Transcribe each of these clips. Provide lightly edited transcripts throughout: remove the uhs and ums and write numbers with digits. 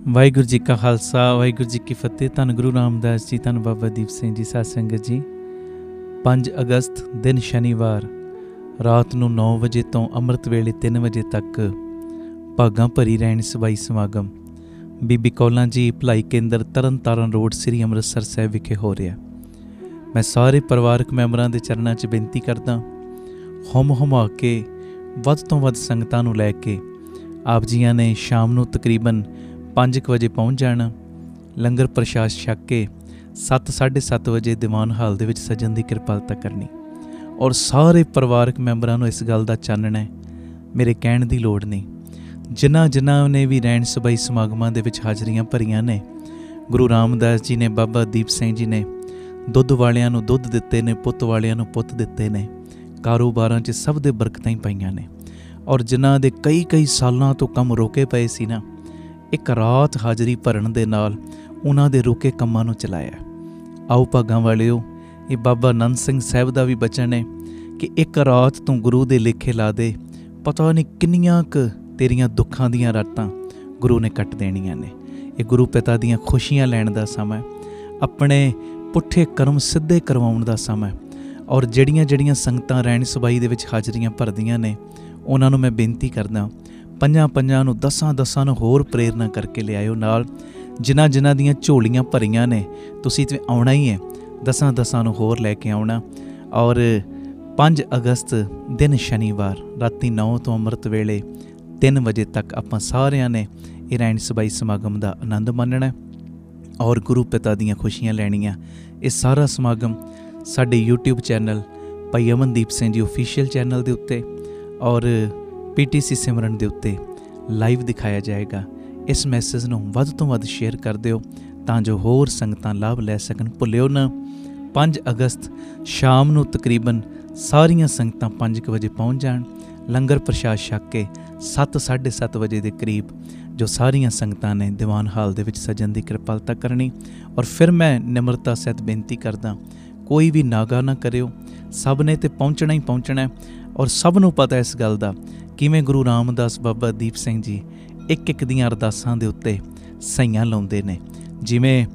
वाहिगुरू जी का खालसा वाहिगुरू जी की फतेह। धन गुरु रामदास जी, धन बाबा दीप सिंह जी। साध संगत जी, 5 अगस्त दिन शनिवार रात ਨੂੰ 9 ਵਜੇ ਤੋਂ ਅੰਮ੍ਰਿਤ ਵੇਲੇ 3 ਵਜੇ ਤੱਕ ਭਾਗਾਂ ਭਰੀ ਰਹਿਣ ਸਬਾਈ ਸਮਾਗਮ ਬੀਬੀ ਕੌਲਾਂ ਜੀ ਭਲਾਈ ਕੇਂਦਰ ਤਰਨ ਤਾਰਨ ਰੋਡ ਸ੍ਰੀ ਅੰਮ੍ਰਿਤਸਰ ਸਾਹਿਬ ਵਿਖੇ ਹੋ ਰਿਹਾ। ਮੈਂ ਸਾਰੇ ਪਰਿਵਾਰਕ ਮੈਂਬਰਾਂ ਦੇ ਚਰਨਾਂ 'ਚ ਬੇਨਤੀ ਕਰਦਾ, ਹੁਮ ਹੁਮਾ ਕੇ ਵੱਧ ਤੋਂ ਵੱਧ ਸੰਗਤਾਂ ਨੂੰ ਲੈ ਕੇ ਆਪ ਜੀਆਂ ਨੇ ਸ਼ਾਮ ਨੂੰ ਤਕਰੀਬਨ 5 ਵਜੇ ਪਹੁੰਚ ਜਾਣਾ। ਲੰਗਰ ਪ੍ਰਸ਼ਾਦ ਛਕ ਕੇ 7-7:30 ਵਜੇ ਦੀਵਾਨ ਹਾਲ ਦੇ ਵਿੱਚ ਸਜਣ ਦੀ ਕਿਰਪਾਲਤਾ ਕਰਨੀ। ਔਰ ਸਾਰੇ ਪਰਿਵਾਰਕ ਮੈਂਬਰਾਂ ਨੂੰ ਇਸ ਗੱਲ ਦਾ ਚਾਨਣਾ ਹੈ, ਮੇਰੇ ਕਹਿਣ ਦੀ ਲੋੜ ਨਹੀਂ, ਜਿਨ੍ਹਾਂ ਨੇ ਵੀ ਰਹਿਣ ਸਬਾਈ ਸਮਾਗਮਾਂ ਦੇ ਵਿੱਚ ਹਾਜ਼ਰੀਆਂ ਭਰੀਆਂ ਨੇ, ਗੁਰੂ ਰਾਮਦਾਸ ਜੀ ਨੇ, ਬਾਬਾ ਦੀਪ ਸਿੰਘ ਜੀ ਨੇ ਦੁੱਧ ਵਾਲਿਆਂ ਨੂੰ ਦੁੱਧ ਦਿੱਤੇ ਨੇ, ਪੁੱਤ ਵਾਲਿਆਂ ਨੂੰ ਪੁੱਤ ਦਿੱਤੇ ਨੇ, ਕਾਰੋਬਾਰਾਂ 'ਚ ਸਭ ਦੇ ਬਰਕਤਾਂ ਹੀ ਪਈਆਂ ਨੇ। ਔਰ ਜਿਨ੍ਹਾਂ ਦੇ ਕਈ ਸਾਲਾਂ ਤੋਂ ਕੰਮ ਰੋਕੇ ਪਏ ਸੀ ਨਾ, ਇੱਕ ਰਾਤ ਹਾਜ਼ਰੀ ਭਰਨ ਦੇ ਨਾਲ ਉਹਨਾਂ ਦੇ ਰੁਕੇ ਕੰਮਾਂ ਨੂੰ ਚਲਾਇਆ। ਆਓ ਭਾਗਾਂ ਵਾਲਿਓ, ਇਹ ਬਾਬਾ ਆਨੰਦ ਸਿੰਘ ਸਾਹਿਬ ਦਾ ਵੀ ਬਚਨ ਹੈ ਕਿ ਇੱਕ ਰਾਤ ਤੂੰ ਗੁਰੂ ਦੇ ਲੇਖੇ ਲਾ ਦੇ, ਪਤਾ ਨਹੀਂ ਕਿੰਨੀਆਂ ਕੁ ਤੇਰੀਆਂ ਦੁੱਖਾਂ ਦੀਆਂ ਰਾਤਾਂ ਗੁਰੂ ਨੇ ਕੱਟ ਦੇਣੀਆਂ ਨੇ। ਇਹ ਗੁਰੂ ਪਿਤਾ ਦੀਆਂ ਖੁਸ਼ੀਆਂ ਲੈਣ ਦਾ ਸਮਾਂ, ਆਪਣੇ ਪੁੱਠੇ ਕਰਮ ਸਿੱਧੇ ਕਰਵਾਉਣ ਦਾ ਸਮਾਂ। ਔਰ ਜਿਹੜੀਆਂ ਸੰਗਤਾਂ ਰਹਿਣ ਸਬਾਈ ਦੇ ਵਿੱਚ ਹਾਜ਼ਰੀਆਂ ਭਰਦੀਆਂ ਨੇ, ਉਹਨਾਂ ਨੂੰ ਮੈਂ ਬੇਨਤੀ ਕਰਦਾ, 5 ਨੂੰ 10 ਨੂੰ ਹੋਰ ਪ੍ਰੇਰਨਾ ਕਰਕੇ ਲਿਆਇਓ ਨਾਲ। ਜਿਨ੍ਹਾਂ ਦੀਆਂ ਝੋਲੀਆਂ ਭਰੀਆਂ ਨੇ, ਤੁਸੀਂ ਤੇ ਆਉਣਾ ਹੀ ਹੈ, 10 ਨੂੰ ਹੋਰ ਲੈ ਕੇ ਆਉਣਾ। ਔਰ 5 ਅਗਸਤ ਦਿਨ ਸ਼ਨੀਵਾਰ ਰਾਤੀ 9 ਤੋਂ ਅੰਮ੍ਰਿਤ ਵੇਲੇ 3 ਵਜੇ ਤੱਕ ਆਪਾਂ ਸਾਰਿਆਂ ਨੇ ਇਹ ਰਹਿਣ ਸਬਾਈ ਸਮਾਗਮ ਦਾ ਆਨੰਦ ਮਾਣਨਾ ਔਰ ਗੁਰੂ ਪਿਤਾ ਦੀਆਂ ਖੁਸ਼ੀਆਂ ਲੈਣੀਆਂ। ਇਹ ਸਾਰਾ ਸਮਾਗਮ ਸਾਡੇ YouTube ਚੈਨਲ ਭਾਈ ਅਮਨਦੀਪ ਸਿੰਘ ਜੀ ਓਫੀਸ਼ੀਅਲ ਚੈਨਲ ਦੇ ਉੱਤੇ ਔਰ PTC ਸਿਮਰਨ ਦੇ ਉੱਤੇ ਲਾਈਵ ਦਿਖਾਇਆ ਜਾਏਗਾ। ਇਸ ਮੈਸੇਜ ਨੂੰ ਵੱਧ ਤੋਂ ਵੱਧ ਸ਼ੇਅਰ ਕਰ ਦਿਓ ਤਾਂ ਜੋ ਹੋਰ ਸੰਗਤਾਂ ਲਾਭ ਲੈ ਸਕਣ। ਭੁੱਲਿਓ ਨਾ, 5 ਅਗਸਤ ਸ਼ਾਮ ਨੂੰ ਤਕਰੀਬਨ ਸਾਰੀਆਂ ਸੰਗਤਾਂ 5 ਵਜੇ ਪਹੁੰਚ ਜਾਣ। ਲੰਗਰ ਪ੍ਰਸ਼ਾਦ ਛਕ ਕੇ 7-7:30 ਵਜੇ ਦੇ ਕਰੀਬ ਜੋ ਸਾਰੀਆਂ ਸੰਗਤਾਂ ਨੇ ਦੀਵਾਨ ਹਾਲ ਦੇ ਵਿੱਚ ਸਜਣ ਦੀ ਕਿਰਪਾਲਤਾ ਕਰਨੀ। ਔਰ ਫਿਰ ਮੈਂ ਨਿਮਰਤਾ ਸਹਿਤ ਬੇਨਤੀ ਕਰਦਾ, ਕੋਈ ਵੀ ਨਾਗਾ ਨਾ ਕਰਿਓ, ਸਭ ਨੇ ਤਾਂ ਪਹੁੰਚਣਾ ਹੀ ਪਹੁੰਚਣਾ। ਔਰ ਸਭ ਨੂੰ ਪਤਾ ਇਸ ਗੱਲ ਦਾ ਕਿਵੇਂ ਗੁਰੂ ਰਾਮਦਾਸ ਬਾਬਾ ਦੀਪ ਸਿੰਘ ਜੀ ਇੱਕ ਦੀਆਂ ਅਰਦਾਸਾਂ ਦੇ ਉੱਤੇ ਸਈਆਂ ਲਾਉਂਦੇ ਨੇ। ਜਿਵੇਂ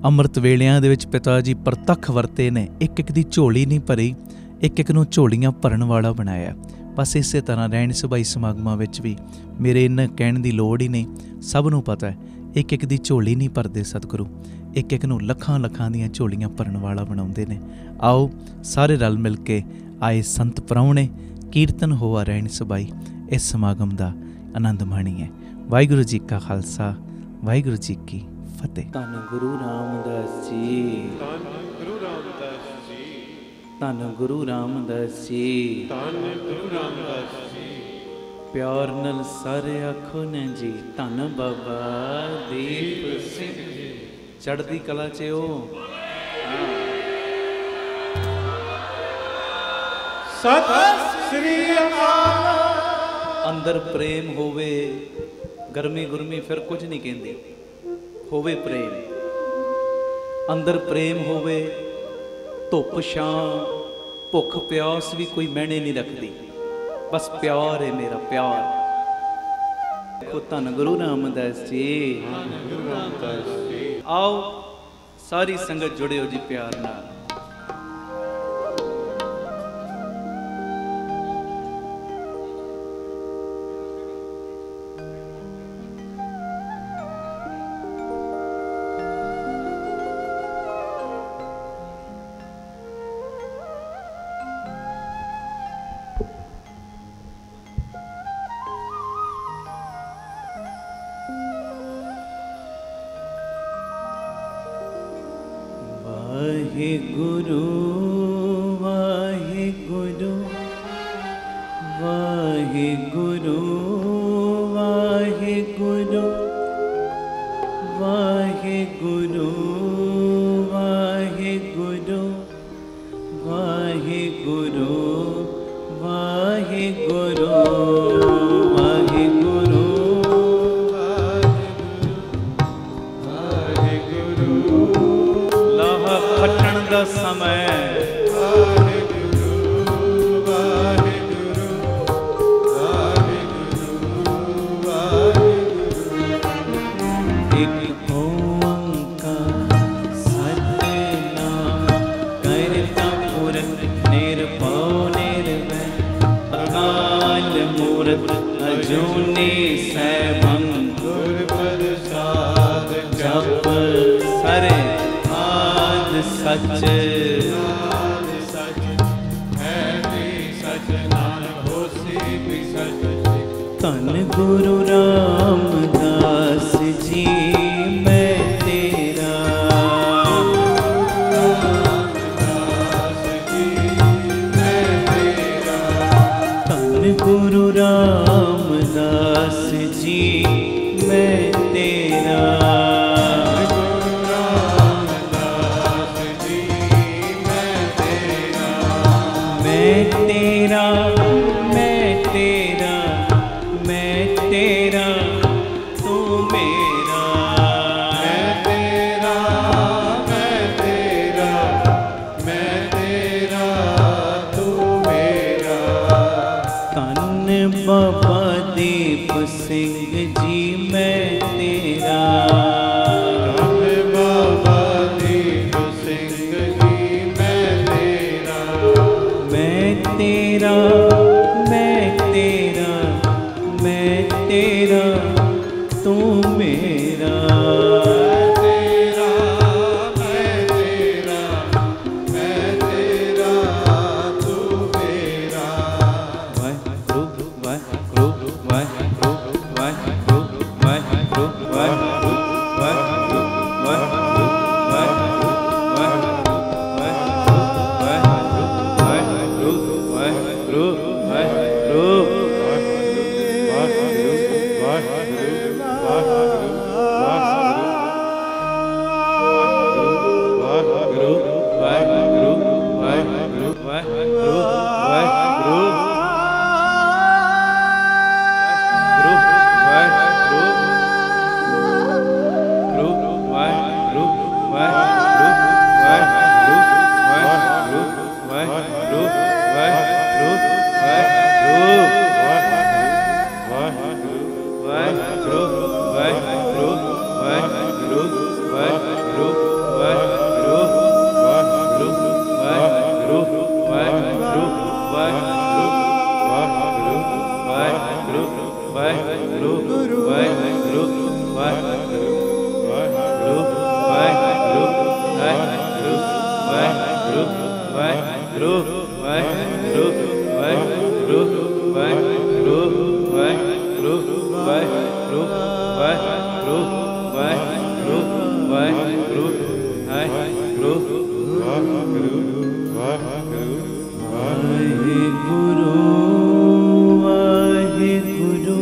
ਅੰਮ੍ਰਿਤ ਵੇਲਿਆਂ ਦੇ ਵਿੱਚ ਪਿਤਾ ਜੀ ਪ੍ਰਤੱਖ ਵਰਤੇ ਨੇ, ਇੱਕ ਦੀ ਝੋਲੀ ਨਹੀਂ ਭਰੀ, ਇੱਕ ਨੂੰ ਝੋਲੀਆਂ ਭਰਨ ਵਾਲਾ ਬਣਾਇਆ। ਬਸ ਇਸੇ ਤਰ੍ਹਾਂ ਰਹਿਣ ਸਬਾਈ ਸਮਾਗਮਾਂ ਵਿੱਚ ਵੀ ਮੇਰੇ ਇਹਨਾਂ ਕਹਿਣ ਦੀ ਲੋੜ ਹੀ ਨਹੀਂ, ਸਭ ਨੂੰ ਪਤਾ ਹੈ ਇੱਕ ਦੀ ਝੋਲੀ ਨਹੀਂ ਭਰਦੇ ਸਤਿਗੁਰੂ, ਇੱਕ ਨੂੰ ਲੱਖਾਂ ਦੀਆਂ ਝੋਲੀਆਂ ਭਰਨ ਵਾਲਾ ਬਣਾਉਂਦੇ ਨੇ। ਆਓ ਸਾਰੇ ਰਲ ਮਿਲ ਕੇ ਆਏ ਸੰਤ ਪ੍ਰਾਹੁਣੇ ਕੀਰਤਨ ਹੋਆ ਰਹਿਣ ਸਬਾਈ ਇਸ ਸਮਾਗਮ ਦਾ ਆਨੰਦ ਮਾਣੀਏ। ਵਾਹਿਗੁਰੂ ਜੀ ਕਾ ਖਾਲਸਾ ਵਾਹਿਗੁਰੂ ਜੀ ਕੀ ਫਤਿਹ। ਧੰਨ ਗੁਰੂ ਰਾਮਦਾਸ ਜੀ, ਧੰਨ ਗੁਰੂ ਰਾਮਦਾਸ ਜੀ, ਧੰਨ ਗੁਰੂ ਰਾਮਦਾਸ ਜੀ, ਧੰਨ ਗੁਰੂ ਰਾਮਦਾਸ ਜੀ। ਪਿਆਰ ਨਾਲ ਸਾਰੇ ਆਖੋ ਨੇ ਜੀ, ਧੰਨ ਬਾਬਾ ਦੀਪ ਸਿੰਘ ਜੀ। ਚੜ੍ਹਦੀ ਕਲਾ 'ਚ ਉਹ ਸਤਿ ਸ੍ਰੀ ਅਕਾਲ। ਅੰਦਰ ਪ੍ਰੇਮ ਹੋਵੇ, ਗਰਮੀ ਗੁਰਮੀ ਫਿਰ ਕੁਝ ਨਹੀਂ ਕਹਿੰਦੀ, ਹੋਵੇ ਪ੍ਰੇਮ। ਅੰਦਰ ਪ੍ਰੇਮ ਹੋਵੇ, ਧੁੱਪ ਛਾਂ ਭੁੱਖ ਪਿਆਸ ਵੀ ਕੋਈ ਮੈਨੇ ਨਹੀਂ ਰੱਖਦੀ, ਬਸ ਪਿਆਰ ਹੈ ਮੇਰਾ ਪਿਆਰ। ਦੇਖੋ ਧੰਨ ਗੁਰੂ ਰਾਮਦਾਸ ਜੀ, ਧੰਨ ਗੁਰੂ ਰਾਮਦਾਸ ਜੀ। ਆਓ ਸਾਰੀ ਸੰਗਤ ਜੁੜਿਓ ਜੀ ਪਿਆਰ ਨਾਲ। ਵਾਹਿਗੁਰੂ ਵਾਹਿਗੁਰੂ ਵਾਹਿਗੁਰੂ ਵਾਹਿਗੁਰੂ ਵਾਹਿਗੁਰੂ ਵਾਹਿਗੁਰੂ ਵਾਹਿਗੁਰੂ ਵਾਹਿਗੁਰੂ ਦਾ ਸਮੇਂ ਵਾਹਿਗੁਰੂ ਵਾਹਿਗੁਰੂ ਵਾਹਿਗੁਰੂ ਵਾਹਿਗੁਰੂ एक ओंकार सतनाम करता पुरख निर्भव निर्वैर अकाल मूरत अजूनी सैभं गुर प्रसाद जप सरे आद सच नाद सच है भी सच नानक होसी भी सच। धन गुरु रामदास जी मैं तेरा रामदास जी मैं तेरा धन गुरु रामदास जी मैं तेरा रामदास जी मैं तेरा मैं तेरा मैं तेरा मैं तेरा तू मेरा मैं तेरा मैं तेरा मैं तेरा तू मेरा। धन बाबा दीप सिंह जी मैं तेरा धन बाबा दीप सिंह जी मैं तेरा मैं तेरा मैं तेरा मैं तेरा तू मेरा तेरा मैं तेरा मैं तेरा तू मेरा। वाहिगुरु वाहिगुरु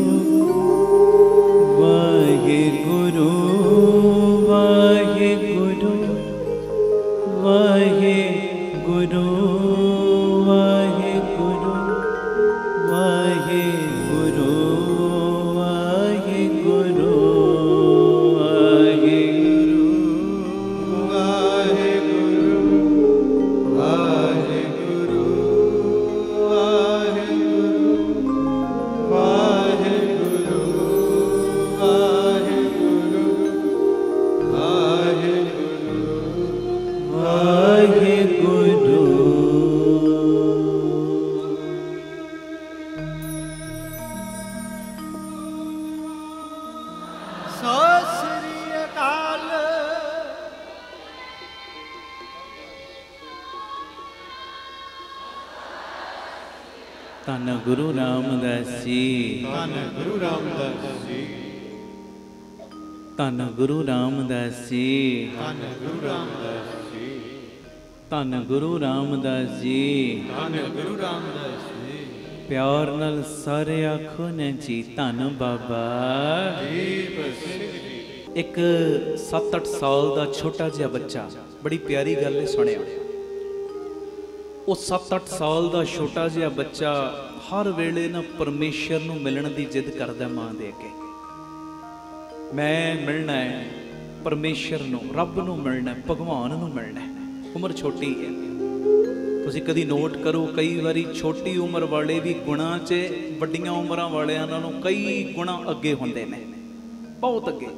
वाहिगुरु वाहिगुरु वाहिगुरु वाहिगुरु वाहिगुरु धन गुरु रामदास जी धन गुरु रामदास जी धन गुरु रामदास जी धन गुरु रामदास जी धन गुरु रामदास जी धन गुरु रामदास जी। प्यार नाल सारे आखो ने जी धन बाबा। दीप सिंह एक 7-8 साल का छोटा जिहा बच्चा, बड़ी प्यारी गल है, सुनिया। वो 7-8 साल का छोटा जिहा बच्चा हर वेले ना परमेश्वर नूं मिलण दी जिद करदा मां दे के। मैं मिलना है परमेश्वर नूं, रब नूं मिलना है, भगवान नूं मिलना है। उम्र छोटी है, तुसीं कदी नोट करो, कई बारी छोटी उम्र वाले भी गुणां 'च वड्डियां उम्रां वालियां नालों कई गुणा अगे हुंदे ने, बहुत अगे।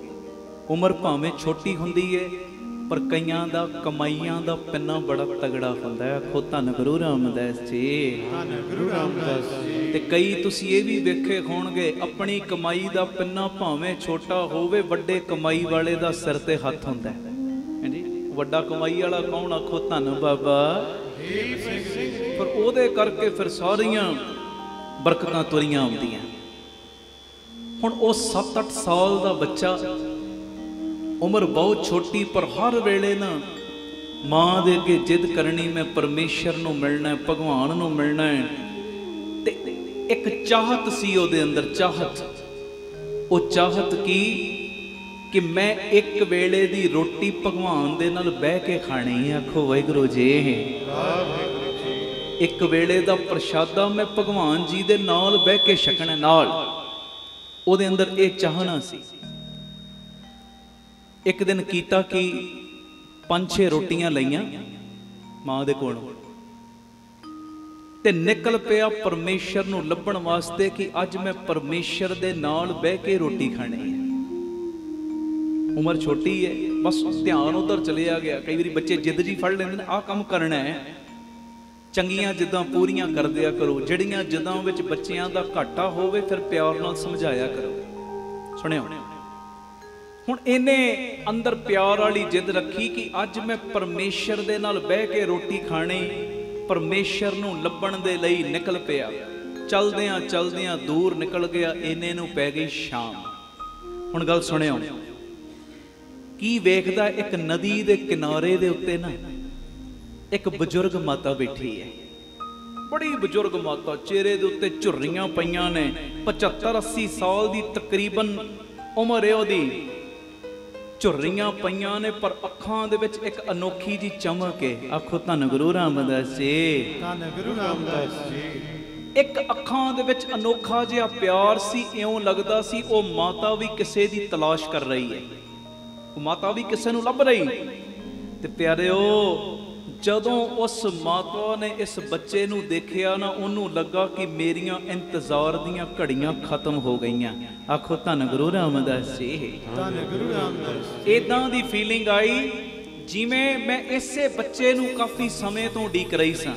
ਉਮਰ ਭਾਵੇਂ ਛੋਟੀ ਹੁੰਦੀ ਹੈ ਪਰ ਕਈਆਂ ਦਾ ਕਮਾਈਆਂ ਦਾ ਪਿੰਨਾ ਬੜਾ ਤਗੜਾ ਹੁੰਦਾ ਹੈ। ਆਖੋ ਧੰਨ ਗੁਰੂ ਰਾਮਦਾਸ ਜੀ। ਧੰਨ ਗੁਰੂ ਰਾਮਦਾਸ ਜੀ। ਤੇ ਕਈ ਤੁਸੀਂ ਇਹ ਵੀ ਵੇਖੇ ਹੋਣਗੇ ਆਪਣੀ ਕਮਾਈ ਦਾ ਪਿੰਨਾ ਭਾਵੇਂ ਛੋਟਾ ਹੋਵੇ, ਵੱਡੇ ਕਮਾਈ ਵਾਲੇ ਦਾ ਸਿਰ ਤੇ ਹੱਥ ਹੁੰਦਾ ਹੈ। ਹਾਂਜੀ, ਵੱਡਾ ਕਮਾਈ ਵਾਲਾ ਕੌਣ? ਆਖੋ ਧੰਨ ਬਾਬਾ ਦੀਪ ਸਿੰਘ ਜੀ। ਪਰ ਉਹਦੇ ਕਰਕੇ ਫਿਰ ਸਾਰੀਆਂ ਬਰਕਤਾਂ ਤੁਰੀਆਂ ਆਉਂਦੀਆਂ। ਹੁਣ ਉਹ 7-8 ਸਾਲ ਦਾ ਬੱਚਾ, ਉਮਰ ਬਹੁਤ ਛੋਟੀ, ਪਰ ਹਰ ਵੇਲੇ ਨਾ ਮਾਂ ਦੇ ਅੱਗੇ ਜਿੱਦ ਕਰਨੀ, ਮੈਂ ਪਰਮੇਸ਼ਰ ਨੂੰ ਮਿਲਣਾ, ਭਗਵਾਨ ਨੂੰ ਮਿਲਣਾ ਹੈ। ਤੇ ਇੱਕ ਚਾਹਤ ਸੀ ਉਹਦੇ ਅੰਦਰ, ਚਾਹਤ। ਉਹ ਚਾਹਤ ਕੀ ਕਿ ਮੈਂ ਇੱਕ ਵੇਲੇ ਦੀ ਰੋਟੀ ਭਗਵਾਨ ਦੇ ਨਾਲ ਬਹਿ ਕੇ ਖਾਣੀ ਹੈ। ਆਖੋ ਵਾਹਿਗੁਰੂ ਜੀ। ਇੱਕ ਵੇਲੇ ਦਾ ਪ੍ਰਸ਼ਾਦਾ ਮੈਂ ਭਗਵਾਨ ਜੀ ਦੇ ਨਾਲ ਬਹਿ ਕੇ ਛਕਣਾ। ਨਾਲ ਉਹਦੇ ਅੰਦਰ ਇਹ ਚਾਹਨਾ ਸੀ। ਇੱਕ ਦਿਨ ਕੀਤਾ ਕਿ 5-6 ਰੋਟੀਆਂ ਲਈਆਂ ਮਾਂ ਦੇ ਕੋਲੋਂ ਤੇ ਨਿਕਲ ਪਿਆ ਪਰਮੇਸ਼ਰ ਨੂੰ ਲੱਭਣ ਵਾਸਤੇ ਕਿ ਅੱਜ ਮੈਂ ਪਰਮੇਸ਼ਰ ਦੇ ਨਾਲ ਬਹਿ ਕੇ ਰੋਟੀ ਖਾਣੀ ਹੈ। ਉਮਰ ਛੋਟੀ ਹੈ, ਬਸ ਧਿਆਨ ਉਧਰ ਚਲਿਆ ਗਿਆ। ਕਈ ਵਾਰੀ ਬੱਚੇ ਜਿੱਦ ਜੀ ਫੜ ਲੈਂਦੇ ਨੇ, ਆਹ ਕੰਮ ਕਰਨਾ ਹੈ। ਚੰਗੀਆਂ ਜਿੱਦਾਂ ਪੂਰੀਆਂ ਕਰਦਿਆ ਕਰੋ, ਜਿਹੜੀਆਂ ਜਿੱਦਾਂ ਵਿੱਚ ਬੱਚਿਆਂ ਦਾ ਘਾਟਾ ਹੋਵੇ ਫਿਰ ਪਿਆਰ ਨਾਲ ਸਮਝਾਇਆ ਕਰੋ। ਸੁਣਿਓ, ਹੁਣ ਇਹਨੇ ਅੰਦਰ ਪਿਆਰ ਵਾਲੀ ਜਿੱਦ ਰੱਖੀ ਕਿ ਅੱਜ ਮੈਂ ਪਰਮੇਸ਼ਰ ਦੇ ਨਾਲ ਬਹਿ ਕੇ ਰੋਟੀ ਖਾਣੀ। ਪਰਮੇਸ਼ਰ ਨੂੰ ਲੱਭਣ ਦੇ ਲਈ ਨਿਕਲ ਪਿਆ। ਚਲਦਿਆਂ ਚਲਦਿਆਂ ਦੂਰ ਨਿਕਲ ਗਿਆ। ਇਹਨੇ ਨੂੰ ਪੈ ਗਈ ਸ਼ਾਮ। ਹੁਣ ਗੱਲ ਸੁਣਿਓ, ਕੀ ਵੇਖਦਾ? ਇੱਕ ਨਦੀ ਦੇ ਕਿਨਾਰੇ ਦੇ ਉੱਤੇ ਨਾ ਇੱਕ ਬਜ਼ੁਰਗ ਮਾਤਾ ਬੈਠੀ ਹੈ। ਬੜੀ ਬਜ਼ੁਰਗ ਮਾਤਾ, ਚਿਹਰੇ ਦੇ ਉੱਤੇ ਝੁਰਰੀਆਂ ਪਈਆਂ ਨੇ। 75-80 ਸਾਲ ਦੀ ਤਕਰੀਬਨ ਉਮਰ ਹੈ ਉਹਦੀ। ਝੁਰਰੀਆਂ ਪਈਆਂ ਨੇ ਪਰ ਅੱਖਾਂ ਦੇ ਵਿੱਚ ਇੱਕ ਅਨੋਖੀ ਜੀ ਚਮਕ ਹੈ। ਆਖੋ ਧੰਨ ਗੁਰੂ ਰਾਮਦਾਸ ਜੀ। ਧੰਨ ਗੁਰੂ ਰਾਮਦਾਸ ਜੀ। ਇੱਕ ਅੱਖਾਂ ਦੇ ਵਿੱਚ ਅਨੋਖਾ ਜਿਹਾ ਪਿਆਰ ਸੀ। ਇਉਂ ਲੱਗਦਾ ਸੀ ਉਹ ਮਾਤਾ ਵੀ ਕਿਸੇ ਦੀ ਤਲਾਸ਼ ਕਰ ਰਹੀ ਹੈ, ਉਹ ਮਾਤਾ ਵੀ ਕਿਸੇ ਨੂੰ ਲੱਭ ਰਹੀ। ਤੇ ਪਿਆਰਿਓ, ਜਦੋਂ ਉਸ ਮਾਤਾ ਨੇ ਇਸ ਬੱਚੇ ਨੂੰ ਦੇਖਿਆ ਨਾ, ਉਹਨੂੰ ਲੱਗਾ ਕਿ ਮੇਰੀਆਂ ਇੰਤਜ਼ਾਰ ਦੀਆਂ ਘੜੀਆਂ ਖਤਮ ਹੋ ਗਈਆਂ। ਆਖੋ ਧੰਨ ਗੁਰੂ ਰਾਮਦਾਸ ਜੀ। ਧੰਨ ਗੁਰੂ ਰਾਮਦਾਸ। ਇਦਾਂ ਦੀ ਫੀਲਿੰਗ ਆਈ ਜਿਵੇਂ ਮੈਂ ਇਸੇ ਬੱਚੇ ਨੂੰ ਕਾਫੀ ਸਮੇਂ ਤੋਂ ਉਡੀਕ ਰਹੀ ਸਾਂ।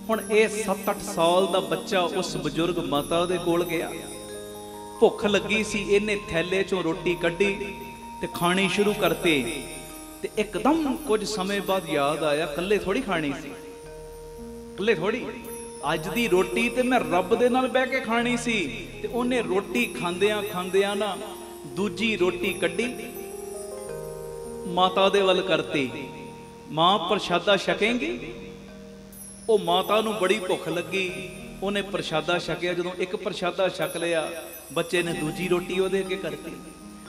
ਹੁਣ ਇਹ 7-8 ਸਾਲ ਦਾ ਬੱਚਾ ਉਸ ਬਜ਼ੁਰਗ ਮਾਤਾ ਦੇ ਕੋਲ ਗਿਆ। ਭੁੱਖ ਲੱਗੀ ਸੀ, ਇਹਨੇ ਥੈਲੇ ਚੋਂ ਰੋਟੀ ਕੱਢੀ ਤੇ ਖਾਣੀ ਸ਼ੁਰੂ ਕਰਤੀ। ਤੇ ਇੱਕਦਮ ਕੁਝ ਸਮੇਂ ਬਾਅਦ ਯਾਦ ਆਇਆ, ਇਕੱਲੇ ਥੋੜੀ ਖਾਣੀ ਸੀ, ਇਕੱਲੇ ਥੋੜੀ। ਅੱਜ ਦੀ ਰੋਟੀ ਤੇ ਮੈਂ ਰੱਬ ਦੇ ਨਾਲ ਬਹਿ ਕੇ ਖਾਣੀ ਸੀ। ਤੇ ਉਹਨੇ ਰੋਟੀ ਖਾਂਦਿਆਂ ਖਾਂਦਿਆਂ ਨਾ ਦੂਜੀ ਰੋਟੀ ਕੱਢੀ, ਮਾਤਾ ਦੇ ਵੱਲ ਕਰਤੀ। ਮਾਂ ਪ੍ਰਸ਼ਾਦਾ ਛਕੇਂਗੀ? ਉਹ ਮਾਤਾ ਨੂੰ ਬੜੀ ਭੁੱਖ ਲੱਗੀ, ਉਹਨੇ ਪ੍ਰਸ਼ਾਦਾ ਛਕਿਆ। ਜਦੋਂ ਇੱਕ ਪ੍ਰਸ਼ਾਦਾ ਛਕ ਲਿਆ, ਬੱਚੇ ਨੇ ਦੂਜੀ ਰੋਟੀ ਉਹਦੇ ਅੱਗੇ ਕਰਤੀ।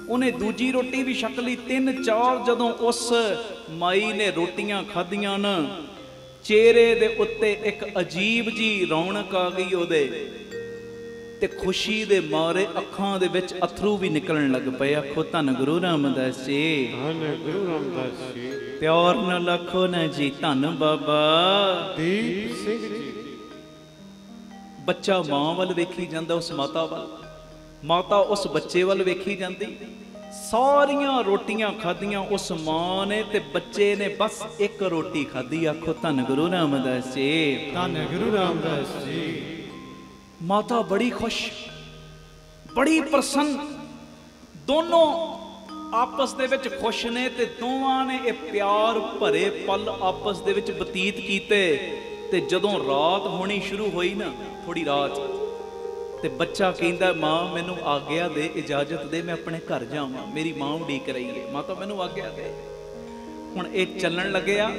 ਉਹਨੇ ਦੂਜੀ ਰੋਟੀ ਵੀ ਛਕ ਲਈ। 3-4 ਜਦੋਂ ਉਸ ਮਾਈ ਨੇ ਰੋਟੀਆਂ ਖਾਧੀਆਂ ਨਾ, ਚਿਹਰੇ ਦੇ ਉੱਤੇ ਇੱਕ ਅਜੀਬ ਜੀ ਰੌਣਕ ਆ ਗਈ ਉਹਦੇ, ਤੇ ਖੁਸ਼ੀ ਦੇ ਮਾਰੇ ਅੱਖਾਂ ਦੇ ਵਿੱਚ ਅਥਰੂ ਵੀ ਨਿਕਲਣ ਲੱਗ ਪਏ। ਆਖੋ ਧੰਨ ਗੁਰੂ ਰਾਮਦਾਸ ਜੀ। ਧੰਨ ਗੁਰੂ ਰਾਮਦਾਸ ਜੀ। ਪਿਆਰ ਨਾਲ ਆਖੋ ਨਾ ਜੀ, ਧੰਨ ਬਾਬਾ ਦੀਪ ਸਿੰਘ ਜੀ। ਬੱਚਾ ਮਾਂ ਵੱਲ ਵੇਖੀ ਜਾਂਦਾ, ਉਸ ਮਾਤਾ ਵੱਲ, ਮਾਤਾ ਉਸ ਬੱਚੇ ਵੱਲ ਵੇਖੀ ਜਾਂਦੀ। ਸਾਰੀਆਂ ਰੋਟੀਆਂ ਖਾਧੀਆਂ ਉਸ ਮਾਂ ਨੇ ਤੇ ਬੱਚੇ ਨੇ ਬਸ ਇੱਕ ਰੋਟੀ ਖਾਧੀ। ਆਖੋ ਧੰਨ ਗੁਰੂ ਰਾਮਦਾਸ ਜੀ। ਧੰਨ ਗੁਰੂ ਰਾਮਦਾਸ ਜੀ। ਮਾਤਾ ਬੜੀ ਖੁਸ਼, ਬੜੀ ਪ੍ਰਸੰਨ। ਦੋਨੋਂ ਆਪਸ ਦੇ ਵਿੱਚ ਖੁਸ਼ ਨੇ ਤੇ ਦੋਵਾਂ ਨੇ ਇਹ ਪਿਆਰ ਭਰੇ ਪਲ ਆਪਸ ਦੇ ਵਿੱਚ ਬਤੀਤ ਕੀਤੇ। ਤੇ ਜਦੋਂ ਰਾਤ ਹੋਣੀ ਸ਼ੁਰੂ ਹੋਈ ਨਾ, ਥੋੜੀ ਰਾਤ, ਤੇ ਬੱਚਾ ਕਹਿੰਦਾ, ਮਾਂ ਮੈਨੂੰ ਆਗਿਆ ਦੇ, ਇਜਾਜ਼ਤ ਦੇ, ਮੈਂ ਆਪਣੇ ਘਰ ਜਾਵਾਂ, ਮੇਰੀ ਮਾਂ ਉਡੀਕ ਰਹੀ ਹੈ। ਮਾਤਾ ਮੈਨੂੰ ਆਗਿਆ ਦੇ। ਹੁਣ ਇਹ ਚੱਲਣ ਲੱਗਿਆ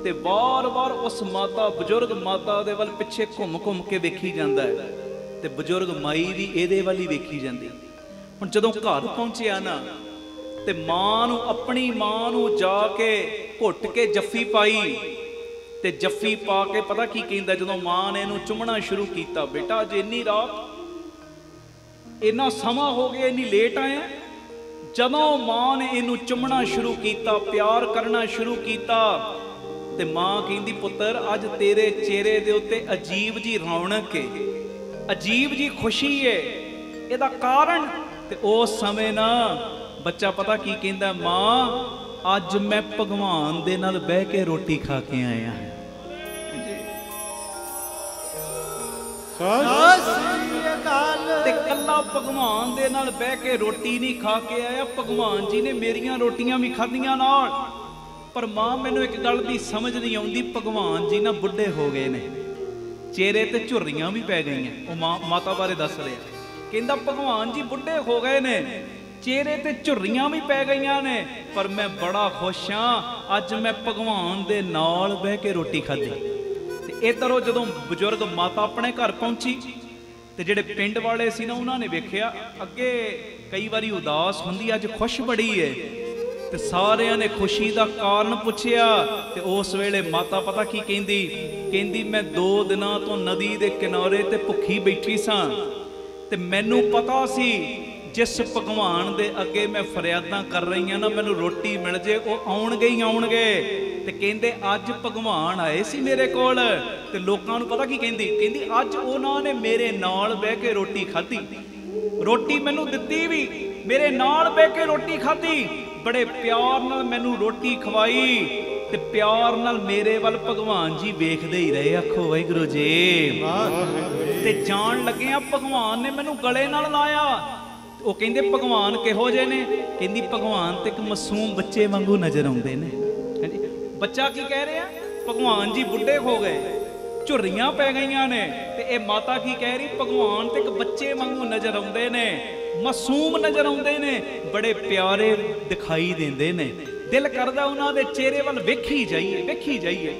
ਤੇ ਵਾਰ-ਵਾਰ ਉਸ ਮਾਤਾ, ਬਜ਼ੁਰਗ ਮਾਤਾ ਦੇ ਵੱਲ ਪਿੱਛੇ ਘੁੰਮ-ਘੁੰਮ ਕੇ ਵੇਖੀ ਜਾਂਦਾ ਹੈ ਤੇ ਬਜ਼ੁਰਗ ਮਾਈ ਵੀ ਇਹਦੇ ਵੱਲ ਹੀ ਵੇਖੀ ਜਾਂਦੀ। ਹੁਣ ਜਦੋਂ ਘਰ ਪਹੁੰਚਿਆ ਨਾ, ਤੇ ਮਾਂ ਨੂੰ, ਆਪਣੀ ਮਾਂ ਨੂੰ ਜਾ ਕੇ ਘੁੱਟ ਕੇ ਜੱਫੀ ਪਾਈ। ਤੇ ਜੱਫੀ ਪਾ ਕੇ ਪਤਾ ਕੀ ਕਹਿੰਦਾ, ਜਦੋਂ ਮਾਂ ਨੇ ਇਹਨੂੰ ਚੁੰਮਣਾ ਸ਼ੁਰੂ ਕੀਤਾ, ਬੇਟਾ ਜੇ ਇੰਨੀ ਰਾਤ, ਇੰਨਾ ਸਮਾਂ ਹੋ ਗਿਆ, ਇੰਨੀ ਲੇਟ ਆਇਆ। ਜਦੋਂ ਮਾਂ ਨੇ ਇਹਨੂੰ ਚੁੰਮਣਾ ਸ਼ੁਰੂ ਕੀਤਾ, ਪਿਆਰ ਕਰਨਾ ਸ਼ੁਰੂ ਕੀਤਾ, ਤੇ ਮਾਂ ਕਹਿੰਦੀ, ਪੁੱਤਰ ਅੱਜ ਤੇਰੇ ਚਿਹਰੇ ਦੇ ਉੱਤੇ ਅਜੀਬ ਜੀ ਰੌਣਕ ਹੈ, ਅਜੀਬ ਜੀ ਖੁਸ਼ੀ ਹੈ, ਇਹਦਾ ਕਾਰਨ। ਤੇ ਉਸ ਸਮੇਂ ਨਾ ਬੱਚਾ ਪਤਾ ਕੀ ਕਹਿੰਦਾ, ਮਾਂ ਅੱਜ ਮੈਂ ਭਗਵਾਨ ਦੇ ਨਾਲ ਬਹਿ ਕੇ ਰੋਟੀ ਖਾ ਕੇ ਆਇਆ। ਤੇ ਕੱਲਾ ਭਗਵਾਨ ਦੇ ਨਾਲ ਬਹਿ ਕੇ ਰੋਟੀ ਨਹੀਂ ਖਾ ਕੇ ਆਇਆ, ਭਗਵਾਨ ਜੀ ਨੇ ਮੇਰੀਆਂ ਰੋਟੀਆਂ ਵੀ ਖਾਧੀਆਂ ਨਾਲ। ਪਰ ਮਾਂ ਮੈਨੂੰ ਇੱਕ ਗੱਲ ਦੀ ਸਮਝ ਨਹੀਂ ਆਉਂਦੀ, ਭਗਵਾਨ ਜੀ ਨਾ ਬੁੱਢੇ ਹੋ ਗਏ ਨੇ, ਚਿਹਰੇ ਤੇ ਝੁਰਰੀਆਂ ਵੀ ਪੈ ਗਈਆਂ। ਉਹ ਮਾਤਾ ਬਾਰੇ ਦੱਸ ਰਿਹਾ, ਕਹਿੰਦਾ ਭਗਵਾਨ ਜੀ ਬੁੱਢੇ ਹੋ ਗਏ ਨੇ, ਚਿਹਰੇ ਤੇ ਝੁਰਰੀਆਂ ਵੀ ਪੈ ਗਈਆਂ ਨੇ, ਪਰ ਮੈਂ ਬੜਾ ਖੁਸ਼ ਹਾਂ, ਅੱਜ ਮੈਂ ਭਗਵਾਨ ਦੇ ਨਾਲ ਬਹਿ ਕੇ ਰੋਟੀ ਖਾਧੀ। ਤੇ ਇੱਧਰੋਂ ਜਦੋਂ ਬਜ਼ੁਰਗ ਮਾਤਾ ਆਪਣੇ ਘਰ ਪਹੁੰਚੀ ਤੇ ਜਿਹੜੇ ਪਿੰਡ ਵਾਲੇ ਸੀ ਨਾ, ਉਹਨਾਂ ਨੇ ਵੇਖਿਆ ਅੱਗੇ ਕਈ ਵਾਰੀ ਉਦਾਸ ਹੁੰਦੀ, ਅੱਜ ਖੁਸ਼ ਬੜੀ ਏ। ਤੇ ਸਾਰਿਆਂ ਨੇ ਖੁਸ਼ੀ ਦਾ ਕਾਰਨ ਪੁੱਛਿਆ। ਤੇ ਉਸ ਵੇਲੇ ਮਾਤਾ ਪਤਾ ਕੀ ਕਹਿੰਦੀ, ਕਹਿੰਦੀ ਮੈਂ 2 ਦਿਨਾਂ ਤੋਂ ਨਦੀ ਦੇ ਕਿਨਾਰੇ ਤੇ ਭੁੱਖੀ ਬੈਠੀ ਸਾਂ, ਤੇ ਮੈਨੂੰ ਪਤਾ ਸੀ ਜਿਸ ਭਗਵਾਨ ਦੇ ਅੱਗੇ ਮੈਂ ਫਰਿਆਦਾਂ ਕਰ ਰਹੀ ਹਾਂ ਨਾ, ਮੈਨੂੰ ਰੋਟੀ ਮਿਲ ਜੇ, ਉਹ ਆਉਣਗੇ ਹੀ ਆਉਣਗੇ। ਤੇ ਕਹਿੰਦੇ ਅੱਜ ਭਗਵਾਨ ਆਏ ਸੀ ਮੇਰੇ ਕੋਲ, ਤੇ ਲੋਕਾਂ ਨੂੰ ਪਤਾ ਕੀ ਕਹਿੰਦੀ, ਕਹਿੰਦੀ ਅੱਜ ਉਹਨਾਂ ਨੇ ਮੇਰੇ ਨਾਲ ਬਹਿ ਕੇ ਰੋਟੀ ਖਾਧੀ, ਰੋਟੀ ਮੈਨੂੰ ਦਿੱਤੀ ਵੀ, ਮੇਰੇ ਨਾਲ ਬਹਿ ਕੇ ਰੋਟੀ ਖਾਧੀ, ਬੜੇ ਪਿਆਰ ਨਾਲ ਮੈਨੂੰ ਰੋਟੀ ਖਵਾਈ, ਤੇ ਪਿਆਰ ਨਾਲ ਮੇਰੇ ਵੱਲ ਭਗਵਾਨ ਜੀ ਵੇਖਦੇ ਹੀ ਰਹੇ। ਆਖੋ ਵਾਹਿਗੁਰੂ ਜੀ। ਤੇ ਜਾਣ ਲੱਗਿਆ ਭਗਵਾਨ ਨੇ ਮੈਨੂੰ ਗਲੇ ਨਾਲ ਲਾਇਆ। ਉਹ ਕਹਿੰਦੇ ਭਗਵਾਨ ਕਿਹੋ ਜਿਹੇ ਨੇ, ਕਹਿੰਦੀ ਭਗਵਾਨ ਤੇ ਇੱਕ ਮਾਸੂਮ ਬੱਚੇ ਵਾਂਗੂ ਨਜ਼ਰ ਆਉਂਦੇ ਨੇ। ਬੱਚਾ ਕੀ ਕਹਿ ਰਿਹਾ, ਭਗਵਾਨ ਜੀ ਬੁੱਢੇ ਹੋ ਗਏ, ਝੁਰਰੀਆਂ ਪੈ ਗਈਆਂ ਨੇ, ਤੇ ਇਹ ਮਾਤਾ ਕੀ ਕਹਿ ਰਹੀ, ਭਗਵਾਨ ਤੇ ਇੱਕ ਬੱਚੇ ਵਾਂਗੂ ਨਜ਼ਰ ਆਉਂਦੇ ਨੇ, ਮਾਸੂਮ ਨਜ਼ਰ ਆਉਂਦੇ ਨੇ, ਬੜੇ ਪਿਆਰੇ ਦਿਖਾਈ ਦਿੰਦੇ ਨੇ, ਦਿਲ ਕਰਦਾ ਉਹਨਾਂ ਦੇ ਚਿਹਰੇ ਵੱਲ ਵੇਖੀ ਜਾਈਏ, ਵੇਖੀ ਜਾਈਏ।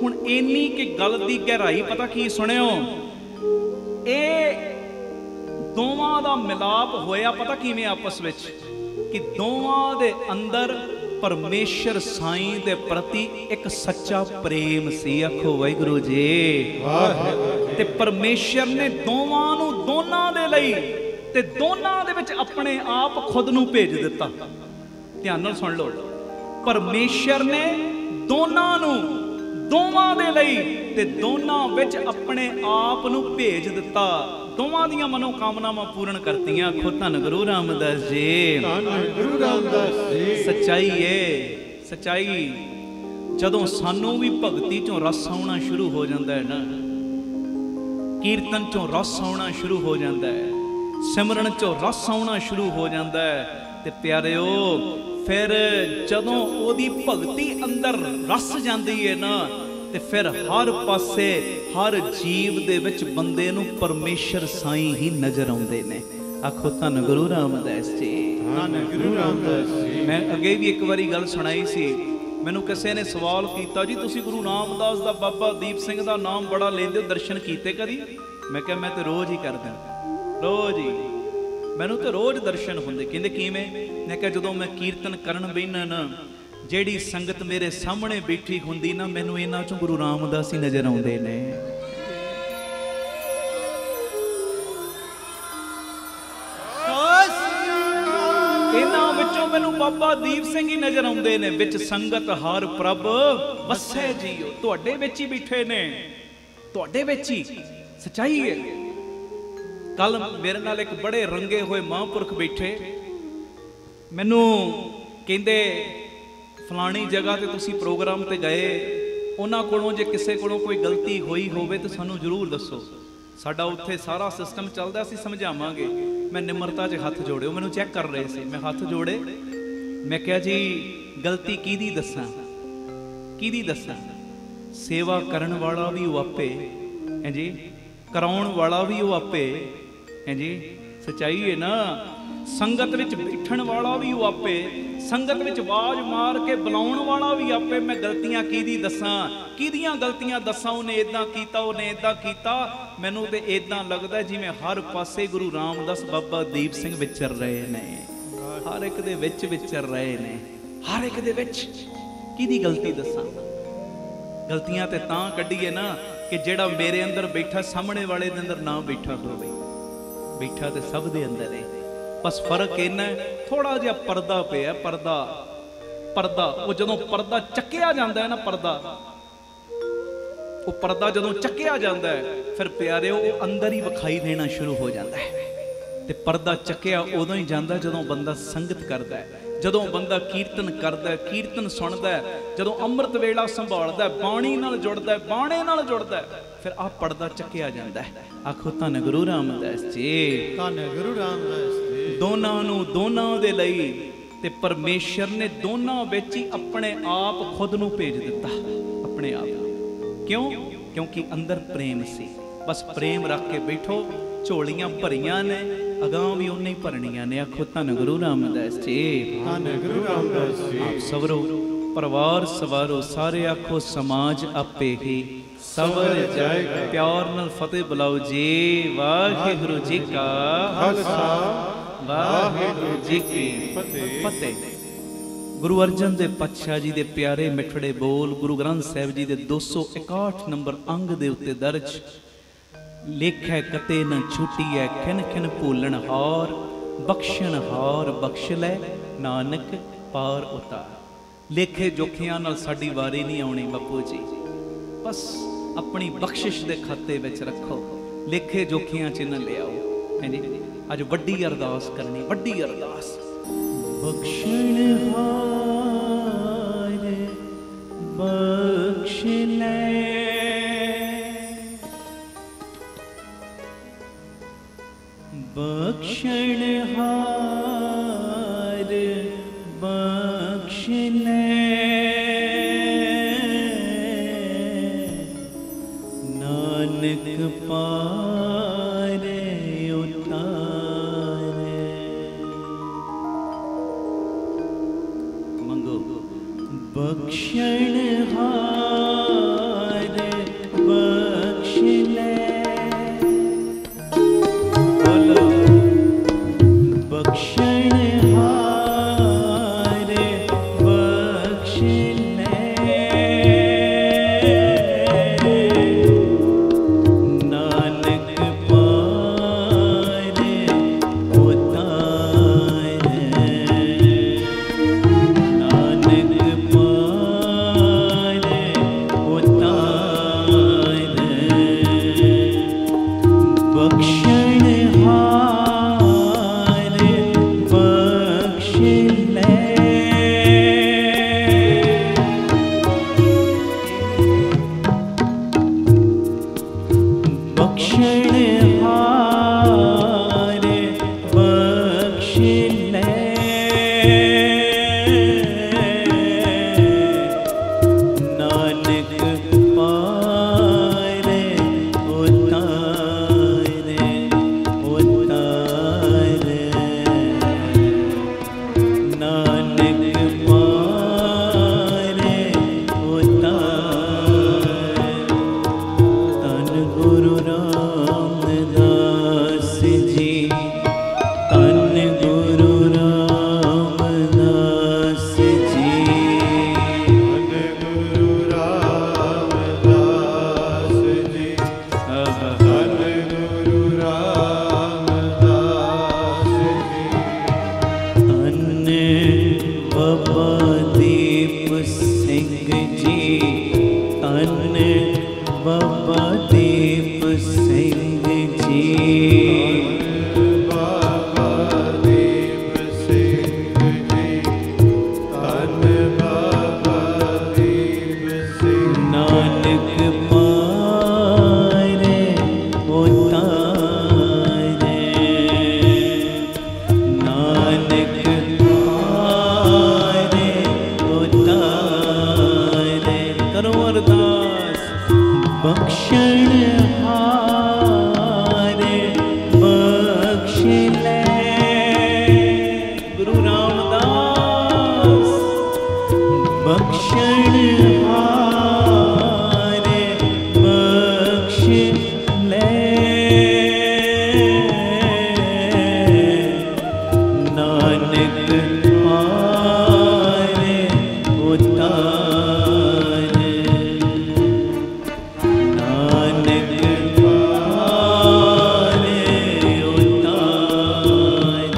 ਹੁਣ ਇੰਨੀ ਕਿ ਗੱਲ ਦੀ ਗਹਿਰਾਈ ਪਤਾ ਕੀ ਸੁਣਿਓ, ਇਹ ਦੋਵਾਂ ਦਾ ਮਿਲਾਪ ਹੋਇਆ ਪਤਾ ਕਿਵੇਂ ਆਪਸ ਵਿੱਚ, ਕਿ ਦੋਵਾਂ ਦੇ ਅੰਦਰ ਪਰਮੇਸ਼ਰ ਸਾਈਂ ਦੇ ਪ੍ਰਤੀ ਇੱਕ ਸੱਚਾ ਪ੍ਰੇਮ ਸੀ। ਆਖੋ ਵਾਹਿਗੁਰੂ ਜੀ। ਤੇ ਪਰਮੇਸ਼ਰ ਨੇ ਦੋਵਾਂ ਨੂੰ, ਦੋਨਾਂ ਦੇ ਲਈ, ਤੇ ਦੋਨਾਂ ਦੇ ਵਿੱਚ ਆਪਣੇ ਆਪ ਖੁਦ ਨੂੰ ਭੇਜ ਦਿੱਤਾ। ਧਿਆਨ ਨਾਲ ਸੁਣ ਲਓ, ਪਰਮੇਸ਼ਰ ਨੇ ਦੋਨਾਂ ਨੂੰ, ਦੋਵਾਂ ਦੇ ਲਈ, ਤੇ ਦੋਨਾਂ ਵਿੱਚ ਆਪਣੇ ਆਪ ਨੂੰ ਭੇਜ ਦਿੱਤਾ, ਦੋਵਾਂ ਦੀਆਂ ਮਨੋਕਾਮਨਾਵਾਂ ਪੂਰਨ ਕਰਤੀਆਂ। ਆਖੋ ਧੰਨ ਗੁਰੂ ਰਾਮਦਾਸ ਜੀ। ਧੰਨ ਗੁਰੂ ਰਾਮਦਾਸ ਜੀ। ਸੱਚਾਈ ਏ, ਸੱਚਾਈ। ਜਦੋਂ ਸਾਨੂੰ ਵੀ ਭਗਤੀ ਚੋਂ ਰਸ ਆਉਣਾ ਸ਼ੁਰੂ ਹੋ ਜਾਂਦਾ ਹੈ ਨਾ, ਕੀਰਤਨ ਚੋਂ ਰਸ ਆਉਣਾ ਸ਼ੁਰੂ ਹੋ ਜਾਂਦਾ ਹੈ, ਸਿਮਰਨ ਚੋਂ ਰਸ ਆਉਣਾ ਸ਼ੁਰੂ ਹੋ ਜਾਂਦਾ ਹੈ, ਤੇ ਪਿਆਰਿਓ ਫਿਰ ਜਦੋਂ ਉਹਦੀ ਭਗਤੀ ਅੰਦਰ ਰਸ ਜਾਂਦੀ ਹੈ ਨਾ, ਤੇ ਫਿਰ ਹਰ ਪਾਸੇ, ਹਰ ਜੀਵ ਦੇ ਵਿੱਚ ਬੰਦੇ ਨੂੰ ਪਰਮੇਸ਼ਰ ਸਾਈਂ ਹੀ ਨਜ਼ਰ ਆਉਂਦੇ ਨੇ। ਆਖੋ ਧੰਨ ਗੁਰੂ ਰਾਮਦਾਸ ਜੀ। ਧੰਨ ਗੁਰੂ ਰਾਮਦਾਸ ਜੀ। ਮੈਂ ਅੱਗੇ ਵੀ ਇੱਕ ਵਾਰੀ ਗੱਲ ਸੁਣਾਈ ਸੀ, ਮੈਨੂੰ ਕਿਸੇ ਨੇ ਸਵਾਲ ਕੀਤਾ, ਜੀ ਤੁਸੀਂ ਗੁਰੂ ਰਾਮਦਾਸ ਦਾ, ਬਾਬਾ ਦੀਪ ਸਿੰਘ ਦਾ ਨਾਮ ਬੜਾ ਲੈਂਦੇ ਹੋ, ਦਰਸ਼ਨ ਕੀਤੇ ਕਦੀ? ਮੈਂ ਕਿਹਾ ਮੈਂ ਤੇ ਰੋਜ਼ ਹੀ ਕਰਦਾ, ਰੋਜ਼ ਹੀ, ਮੈਨੂੰ ਤੇ ਰੋਜ਼ ਦਰਸ਼ਨ ਹੁੰਦੇ। ਕਹਿੰਦੇ ਕਿਵੇਂ? ਮੈਂ ਕਿਹਾ ਜਦੋਂ ਮੈਂ ਕੀਰਤਨ ਕਰਨ ਬੈਠਾ ਨਾ, ਜਿਹੜੀ ਸੰਗਤ ਮੇਰੇ ਸਾਹਮਣੇ ਬੈਠੀ ਹੁੰਦੀ ਨਾ, ਮੈਨੂੰ ਇਹਨਾਂ ਚੋਂ ਗੁਰੂ ਰਾਮਦਾਸ ਹੀ ਨਜ਼ਰ ਆਉਂਦੇ ਨੇ। ਇਹਨਾਂ ਵਿੱਚੋਂ ਮੈਨੂੰ ਬਾਬਾ ਦੀਪ ਸਿੰਘ ਹੀ ਨਜ਼ਰ ਆਉਂਦੇ ਨੇ। ਵਿੱਚ ਸੰਗਤ ਹਰ ਪ੍ਰਭ ਵਸੈ ਜੀਓ, ਤੁਹਾਡੇ ਵਿੱਚ ਹੀ ਬੈਠੇ ਨੇ, ਤੁਹਾਡੇ ਵਿੱਚ ਹੀ। ਸੱਚਾਈ ਹੈ। ਕੱਲ ਮੇਰੇ ਨਾਲ ਇੱਕ ਬੜੇ ਰੰਗੇ ਹੋਏ ਮਹਾਂਪੁਰਖ ਬੈਠੇ, ਮੈਨੂੰ ਕਹਿੰਦੇ ਫਲਾਣੀ ਜਗ੍ਹਾ ਤੇ ਤੁਸੀਂ ਪ੍ਰੋਗਰਾਮ ਤੇ ਗਏ, ਉਹਨਾਂ ਕੋਲੋਂ ਜੇ ਕਿਸੇ ਕੋਲੋਂ ਕੋਈ ਗਲਤੀ ਹੋਈ ਹੋਵੇ ਤਾਂ ਸਾਨੂੰ ਜ਼ਰੂਰ ਦੱਸੋ, ਸਾਡਾ ਉੱਥੇ ਸਾਰਾ ਸਿਸਟਮ ਚੱਲਦਾ, ਅਸੀਂ ਸਮਝਾਵਾਂਗੇ। ਮੈਂ ਨਿਮਰਤਾ 'ਚ ਹੱਥ ਜੋੜੇ, ਉਹ ਮੈਨੂੰ ਚੈੱਕ ਕਰ ਰਹੇ ਸੀ, ਮੈਂ ਹੱਥ ਜੋੜੇ, ਮੈਂ ਕਿਹਾ ਜੀ ਗਲਤੀ ਕਿਹਦੀ ਦੱਸਾਂ, ਕਿਹਦੀ ਦੱਸਾਂ? ਸੇਵਾ ਕਰਨ ਵਾਲਾ ਵੀ ਉਹ ਆਪੇ ਹੈ ਜੀ, ਕਰਾਉਣ ਵਾਲਾ ਵੀ ਉਹ ਆਪੇ ਹੈ ਜੀ। ਸੱਚਾਈ ਹੈ ਨਾ। ਸੰਗਤ ਵਿੱਚ ਬੈਠਣ ਵਾਲਾ ਵੀ ਉਹ ਆਪੇ, ਸੰਗਤ ਵਿੱਚ ਆਵਾਜ਼ ਮਾਰ ਕੇ ਬੁਲਾਉਣ ਵਾਲਾ ਵੀ ਆਪੇ। ਮੈਂ ਗਲਤੀਆਂ ਕਿਹਦੀ ਦੱਸਾਂ, ਕਿਹਦੀਆਂ ਗਲਤੀਆਂ ਦੱਸਾਂ? ਉਹਨੇ ਇਦਾਂ ਕੀਤਾ, ਉਹਨੇ ਇਦਾਂ ਕੀਤਾ। ਮੈਨੂੰ ਤੇ ਇਦਾਂ ਲੱਗਦਾ ਜਿਵੇਂ ਹਰ ਪਾਸੇ ਗੁਰੂ ਰਾਮਦਾਸ ਬਾਬਾ ਦੀਪ ਸਿੰਘ ਵਿਚਰ ਰਹੇ ਨੇ, ਹਰ ਇੱਕ ਦੇ ਵਿੱਚ ਵਿਚਰ ਰਹੇ ਨੇ, ਹਰ ਇੱਕ ਦੇ ਵਿੱਚ। ਕਿਹਦੀ ਗਲਤੀ ਦੱਸਾਂ? ਗਲਤੀਆਂ ਤੇ ਤਾਂ ਕੱਢੀਏ ਨਾ ਕਿ ਜਿਹੜਾ ਮੇਰੇ ਅੰਦਰ ਬੈਠਾ ਸਾਹਮਣੇ ਵਾਲੇ ਦੇ ਅੰਦਰ ਨਾ ਬੈਠਾ ਹੋਵੇ। ਬੈਠਾ ਤੇ ਸਭ ਦੇ ਅੰਦਰ ਹੈ, ਬਸ ਫਰਕ ਇੰਨਾ ਥੋੜਾ ਜਿਹਾ ਪਰਦਾ ਪਿਆ। ਪਰਦਾ ਉਹ ਜਦੋਂ ਪਰਦਾ ਚੱਕਿਆ ਜਾਂਦਾ ਹੈ ਨਾ, ਉਹ ਪਰਦਾ ਜਦੋਂ ਚੱਕਿਆ ਜਾਂਦਾ ਹੈ, ਫਿਰ ਪਿਆਰਿਓ ਉਹ ਅੰਦਰ ਹੀ ਵਿਖਾਈ ਦੇਣਾ ਸ਼ੁਰੂ ਹੋ ਜਾਂਦਾ ਹੈ। ਤੇ ਪਰਦਾ ਚੱਕਿਆ ਉਦੋਂ ਹੀ ਜਾਂਦਾ ਜਦੋਂ ਬੰਦਾ ਸੰਗਤ ਕਰਦਾ ਹੈ, ਜਦੋਂ ਬੰਦਾ ਕੀਰਤਨ ਕਰਦਾ ਹੈ, ਕੀਰਤਨ ਸੁਣਦਾ ਹੈ, ਜਦੋਂ ਅੰਮ੍ਰਿਤ ਵੇਲਾ ਸੰਭਾਲਦਾ ਹੈ, ਬਾਣੀ ਨਾਲ ਜੁੜਦਾ ਹੈ, ਬਾਣੇ ਨਾਲ ਜੁੜਦਾ ਹੈ, ਫਿਰ ਆਹ ਪਰਦਾ ਚੱਕਿਆ ਜਾਂਦਾ ਹੈ। ਆਖੋ ਧੰਨ ਗੁਰੂ ਰਾਮਦਾਸ ਜੀ, ਧੰਨ ਗੁਰੂ ਰਾਮਦਾਸ ਜੀ। ਦੋਨਾਂ ਨੂੰ ਦੋਨਾਂ ਦੇ ਲਈ ਤੇ ਪਰਮੇਸ਼ਰ ਨੇ ਦੋਨਾਂ ਵਿੱਚ ਹੀ ਆਪਣੇ ਆਪ ਖੁਦ ਨੂੰ ਭੇਜ ਦਿੱਤਾ, ਆਪਣੇ ਆਪ ਨੂੰ। ਕਿਉਂ? ਕਿਉਂਕਿ ਅੰਦਰ ਪ੍ਰੇਮ ਸੀ। ਬਸ ਪ੍ਰੇਮ ਰੱਖ ਕੇ ਬੈਠੋ, ਝੋਲੀਆਂ ਭਰੀਆਂ ਨੇ, ਅਗਾਂਹ ਵੀ ਉਹਨੇ ਹੀ ਭਰਨੀਆਂ ਨੇ। ਆਖੋ ਧੰਨ ਗੁਰੂ ਰਾਮਦਾਸ ਜੀ, ਧੰਨ ਗੁਰੂ ਰਾਮਦਾਸ ਜੀ। ਆਪ ਸਵਰੋ, ਪਰਿਵਾਰ ਸਵਾਰੋ, ਸਾਰੇ ਆਖੋ ਸਮਾਜ ਆਪੇ ਹੀ ਸਵਰ ਜਾਏਗਾ। ਪਿਆਰ ਨਾਲ ਫਤਿਹ ਬੁਲਾਓ ਜੀ। ਵਾਹਿਗੁਰੂ ਜੀ ਕਾ ਖਾਲਸਾ, ਵਾਹਿਗੁਰੂ ਜੀ ਕੀ ਫਤਿਹ। ਗੁਰੂ ਅਰਜਨ ਦੇਵ ਪਾਤਸ਼ਾਹ ਜੀ ਦੇ ਪਿਆਰੇ ਮਿੱਠੜੇ ਬੋਲ ਗੁਰੂ ਗ੍ਰੰਥ ਸਾਹਿਬ ਜੀ ਦੇ 261 ਨੰਬਰ ਅੰਗ ਦੇ ਉੱਤੇ ਦਰਜ। ਲੇਖੈ ਕਤੇ ਨ ਛੁਟੀਐ ਖਿਨ ਖਿਨ ਭੂਲਣ ਹਾਰ, ਬਖਸ਼ਣ ਹਾਰ ਬਖਸ਼ ਲੈ ਨਾਨਕ ਪਾਰ ਉਤਾਰ। ਲੇਖੇ ਜੋਖਿਆਂ ਨਾਲ ਸਾਡੀ ਵਾਰੀ ਨਹੀਂ ਆਉਣੀ ਬਾਪੂ ਜੀ, ਬਸ ਆਪਣੀ ਬਖਸ਼ਿਸ਼ ਦੇ ਖਾਤੇ ਵਿੱਚ ਰੱਖੋ, ਲੇਖੇ ਜੋਖਿਆਂ 'ਚ ਨਾ ਲਿਆਓ। ਹਾਂਜੀ, ਅੱਜ ਵੱਡੀ ਅਰਦਾਸ ਕਰਨੀ, ਵੱਡੀ ਅਰਦਾਸ। ਬਖਸ਼ਣ ਹਾਰ ਬਖਸ਼ ਲੈ, ਬਖਸ਼ਣ ਹਾਰ ਬਖਸ਼ ਲੈ, ਨਾਨਕ ਪਾਰ ਉਤਾਰੇ। ਮੰਗੋ ਬਖਸ਼ਣ ਹਾਰ ਬਖਸ਼ ਲੈ, ਬਖਸ਼ਣ ਹਾਰ ਬਖਸ਼ ਲੈ, ਨਾਨਕ ਪਾਰ ਉਤਾਰੇ, ਨਾਨਕ ਪਾਰ ਉਤਾਰੇ। ਬਖਸ਼ਣ ਹਾਰ ਬਖਸ਼ ਲੈ, ਬਖਸ਼ਣ ਹਾਰ ਬਖਸ਼ ਲੈ, ਨਾਨਕ ਪਾਰ ਉਤਾਰੇ, ਉਤਾਰੇ, ਨਾਨਕ ਪਾਰ ਉਤਾਰੇ। ਧੰਨ ਗੁਰੂ ਰਾਮਦਾਸ ਜੀ, ਧੰਨ ਗੁਰੂ ਰਾਮਦਾਸ ਜੀ, ਧੰਨ ਗੁਰੂ ਰਾਮਦਾਸ ਜੀ। ਧੰਨ ਗੁਰੂ ਰਾਮਦਾਸ ਜੀ। ਧੰਨ ਬਾਬਾ ਦੀਪ ਸਿੰਘ ਜੀ, ਧੰਨ ਬਾਬਾ ਦੀਪ ਸਿੰਘ ਜੀ, ਬਾਬਾ ਦੀਪ ਸਿੰਘ ਜੀ। ਧੰਨ ਬਾਬਾ ਦੀਪ ਸਿੰਘ। ਨਾਨਕ ਪਾਰ ਉਤਾਰੇ, ਨਾਨਕ ਪਾਰ ਉਤਾਰੇ। ਕਰੋ ਅਰਦਾਸ। ਬਖਸ਼ਣ ਹਾਰ ਬਖਸ਼ ਲੈ, ਗੁਰੂ ਰਾਮਦਾਸ। ਬਖਸ਼ਣ ਹਾਰ ਬਖਸ਼ ਲੈ, ਨਾਨਕ ਪਾਰ ਉਤਾਰੇ, ਨਾਨਕ ਪਾਰ ਉਤਾਰੇ।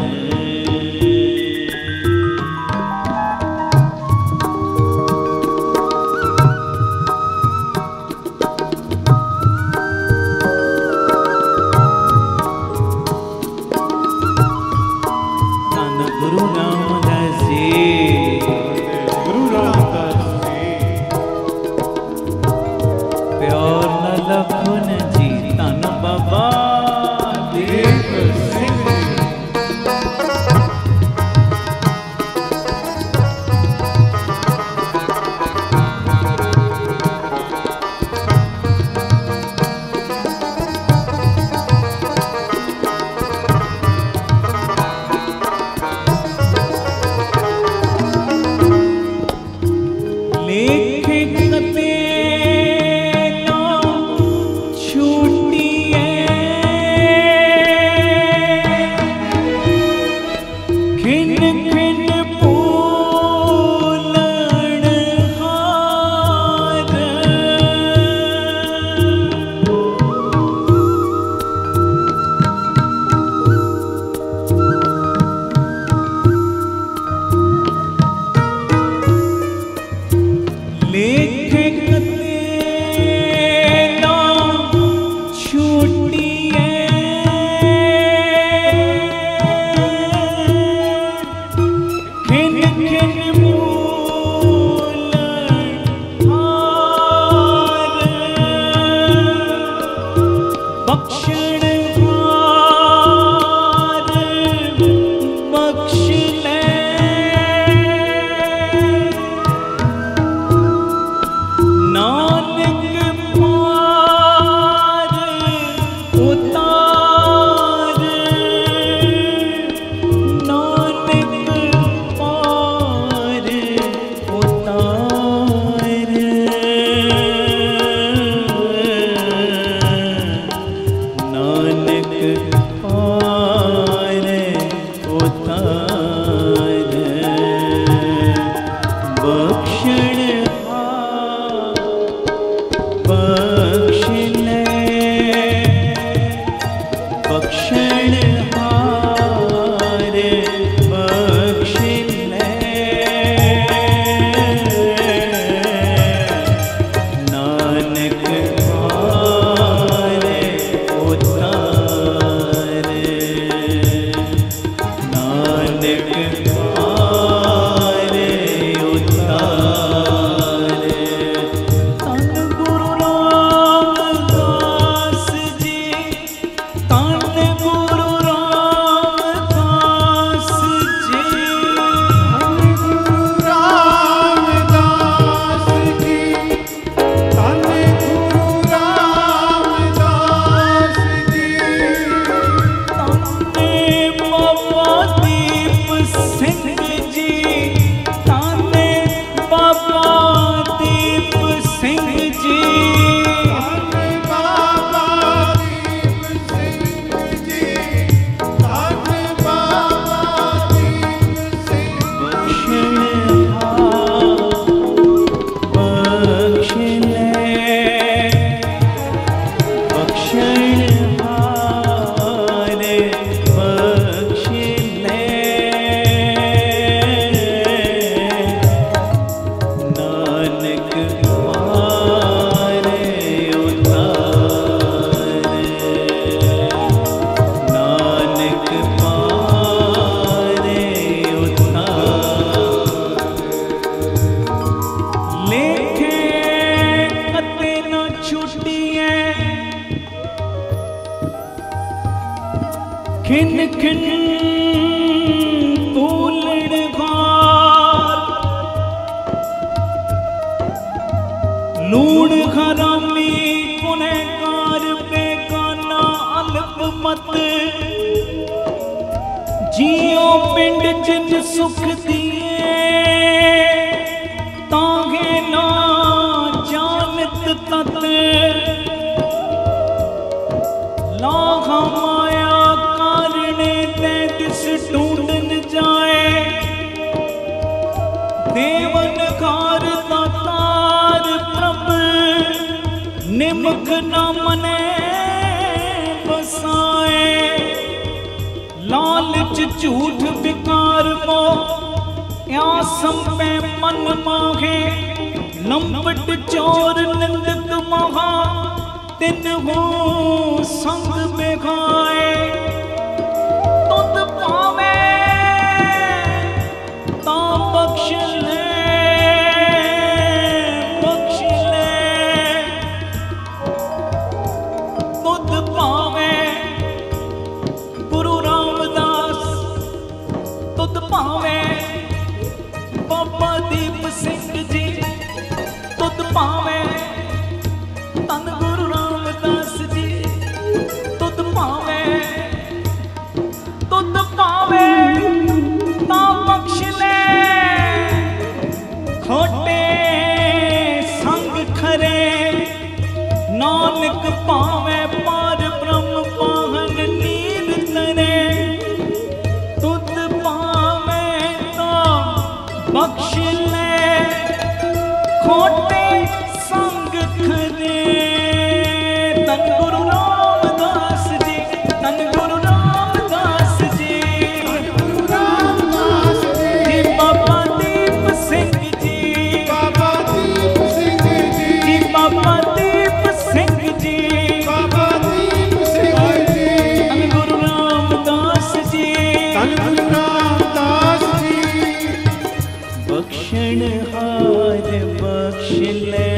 बख्शनहार बख्श ले,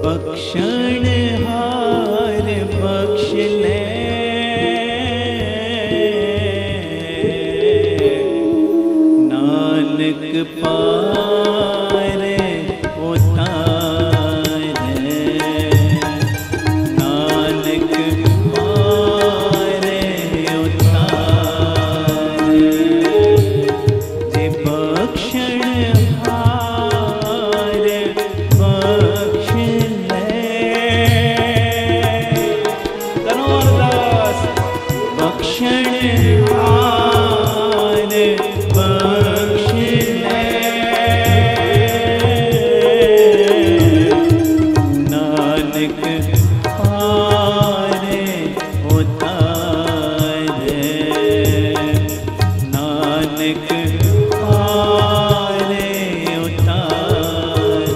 बख्शनहार बख्श ले, नानक पार उतार, नानक पार उतार, जे बख्शनहार बख्श ले। करो अरदास, बख्शनहार बख्श ले, नानक पार उतार, नानक पार उतार।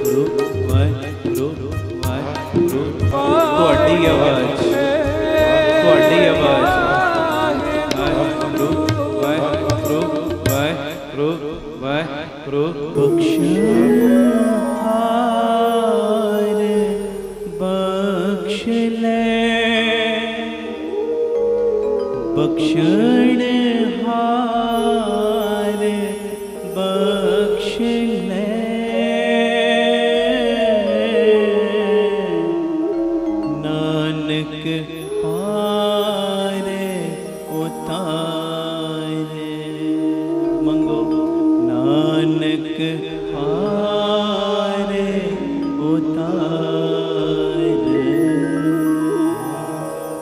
गुरु वाहिगुरु वाहिगुरु। ਤੁਹਾਡੀ ਆਵਾਜ਼, ਤੁਹਾਡੀ ਆਵਾਜ਼। ਵਾਹਿਗੁਰੂ ਵਾਹਿਗੁਰੂ ਵਾਹਿਗੁਰੂ ਵਾਹਿਗੁਰੂ। ਬਖਸ਼ਨਹਾਰ ਬਖਸ਼ ਲੈ, ਬਖਸ਼ਨਹਾਰ ਬਖਸ਼ ਲੈ, ਨਾਨਕ ਪਾਰ ਉਤਾਰ। ਮੰਗੋ, ਨਾਨਕ ਪਾਰ ਉਤਾਰ।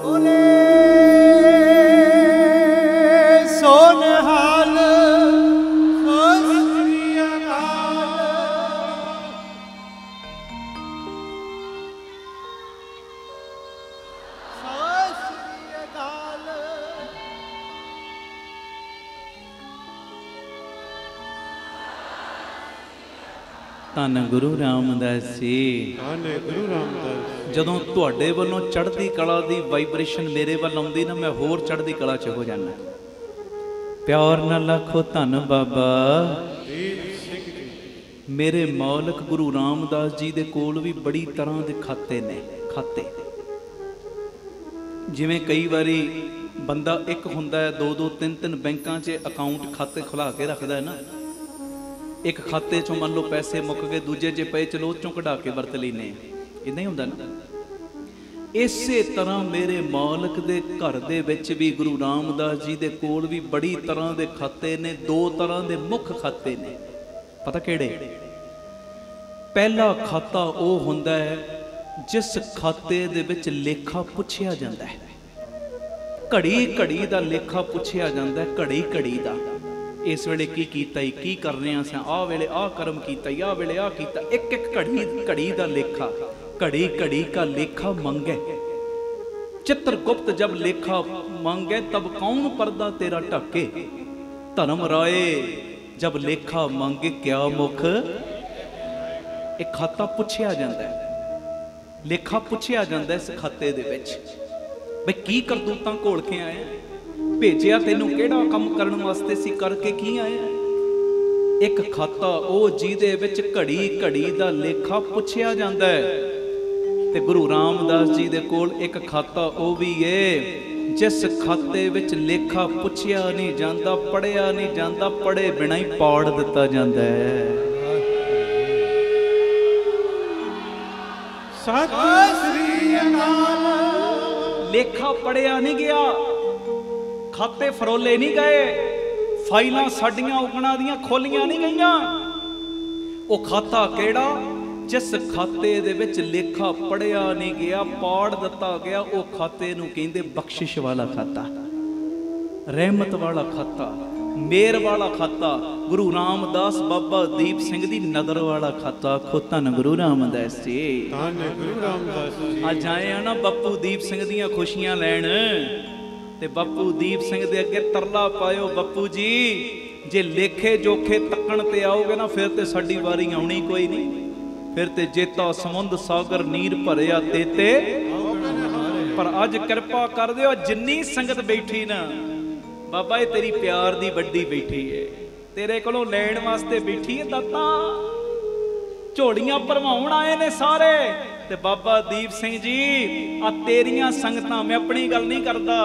ਬੋਲੇ ਸੋਨਹਾਲ ਸਤਿ ਸ੍ਰੀ ਅਕਾਲ। ਸਤਿ ਸ੍ਰੀ ਅਕਾਲ। ਧੰਨ ਗੁਰੂ ਰਾਮਦਾਸ ਜੀ। ਧੰਨ ਗੁਰੂ ਰਾਮਦਾਸ। ਜਦੋਂ ਤੁਹਾਡੇ ਵੱਲੋਂ ਚੜ੍ਹਦੀ ਕਲਾ ਦੀ ਵਾਈਬ੍ਰੇਸ਼ਨ ਮੇਰੇ ਵੱਲ ਆਉਂਦੀ ਨਾ, ਮੈਂ ਹੋਰ ਚੜ੍ਹਦੀ ਕਲਾ 'ਚ ਹੋ ਜਾਂਦਾ। ਪਿਆਰ ਨਾਲ ਆਖੋ ਧੰਨ ਬਾਬਾ ਦੀਪ ਸਿੰਘ ਜੀ। ਮੇਰੇ ਮਾਲਕ ਗੁਰੂ ਰਾਮਦਾਸ ਜੀ ਦੇ ਕੋਲ ਵੀ ਬੜੀ ਤਰ੍ਹਾਂ ਦੇ ਖਾਤੇ ਨੇ। ਖਾਤੇ ਜਿਵੇਂ ਕਈ ਵਾਰੀ ਬੰਦਾ ਇੱਕ ਹੁੰਦਾ ਹੈ, ਦੋ ਦੋ ਤਿੰਨ ਤਿੰਨ ਬੈਂਕਾਂ 'ਚ ਅਕਾਊਂਟ ਖਾਤੇ ਖੁਲਾ ਕੇ ਰੱਖਦਾ ਹੈ ਨਾ। ਇੱਕ ਖਾਤੇ 'ਚੋਂ ਮੰਨ ਲਓ ਪੈਸੇ ਮੁੱਕ ਗਏ, ਦੂਜੇ 'ਚ ਪਏ, ਚਲੋ ਉਹ 'ਚੋਂ ਕਢਾ ਕੇ ਵਰਤ ਲੈਨੇ। ਇਦਾਂ ਹੀ ਹੁੰਦਾ ਨਾ। ਇਸੇ ਤਰ੍ਹਾਂ ਮੇਰੇ ਮਾਲਕ ਦੇ ਘਰ ਦੇ ਵਿੱਚ ਵੀ ਗੁਰੂ ਰਾਮਦਾਸ ਜੀ ਦੇ ਕੋਲ ਵੀ ਬੜੀ ਤਰ੍ਹਾਂ ਦੇ ਖਾਤੇ ਨੇ। ਦੋ ਤਰ੍ਹਾਂ ਦੇ ਮੁੱਖ ਖਾਤੇ ਨੇ। ਪਤਾ ਕਿਹੜੇ? ਪਹਿਲਾ ਖਾਤਾ ਉਹ ਹੁੰਦਾ ਹੈ ਜਿਸ ਖਾਤੇ ਦੇ ਵਿੱਚ ਲੇਖਾ ਪੁੱਛਿਆ ਜਾਂਦਾ ਹੈ। ਘੜੀ ਘੜੀ ਦਾ ਲੇਖਾ ਪੁੱਛਿਆ ਜਾਂਦਾ ਹੈ, ਘੜੀ ਘੜੀ ਦਾ। ਇਸ ਵੇਲੇ ਕੀ ਕੀਤਾ, ਕੀ ਕਰ ਰਹੇ ਹਾਂ, ਆਹ ਵੇਲੇ ਆਹ ਕਰਮ ਕੀਤਾ, ਆਹ ਵੇਲੇ ਆਹ ਕੀਤਾ। ਇੱਕ ਇੱਕ ਘੜੀ ਘੜੀ ਦਾ ਲੇਖਾ, घड़ी घड़ी का लेखा मांगे। चित्रगुप्त जब लेखा मांगे तब कौन पर्दा तेरा ढके। धर्म राय जब लेखा मांगे क्या मुख। एक खाता पुछया जाता है, लेखा पुछया जाता है इस खाते दे विच बई की करतूतां घोल के आया, भेजिया तैनूं किहड़ा काम करन वास्ते सी, करके की आया। एक खाता ओ जिहदे विच घड़ी घड़ी दा लेखा पुछया जाता है। ते गुरु रामदास जी दे कोल एक खाता ओ भी है जिस खाते विच लेखा पुछया नहीं जाता, पढ़िया नहीं जाता, पढ़े बिना ही पाड़ दिता जाता है। सत श्री अकाल। लेखा पढ़िया नहीं गया, खाते फरोले नहीं गए, फाइलां साडियां उगणा दियां खोलियां नहीं गईयां। वो खाता केड़ा जिस खाते दे विच लेखा पढ़िया नहीं गया, पाड़ दिता गया। वो खाते नूं कहंदे बख्शिश वाला खाता, रहमत वाला खाता, मेर वाला खाता, गुरु रामदास बाबा दीप सिंह दी नदर वाला खाता। आखो धन गुरु रामदास जी। धन गुरु रामदास जी। अज आए हैं ना बापू दीप सिंह दियां खुशियां लैण, ते बापू दीप सिंह दे अगे तरला पायो, बापू जी जे लेखे जोखे तकण ते आओगे ना फिर ते साडी वारी आउणी कोई नहीं। फिर ते जेता समुंद सागर नीर भरिया तेते। पर अज कृपा कर दिओ जिन्नी संगत बैठी ना, बाबा ये तेरी प्यार दी वड्डी बैठी है, तेरे कोलों लैण वास्ते बैठी है दाता। झोलियां भरवाउण आए ने सारे। ते बाबा दीप सिंह जी आ तेरियां संगतां, मैं अपनी गल नहीं करदा,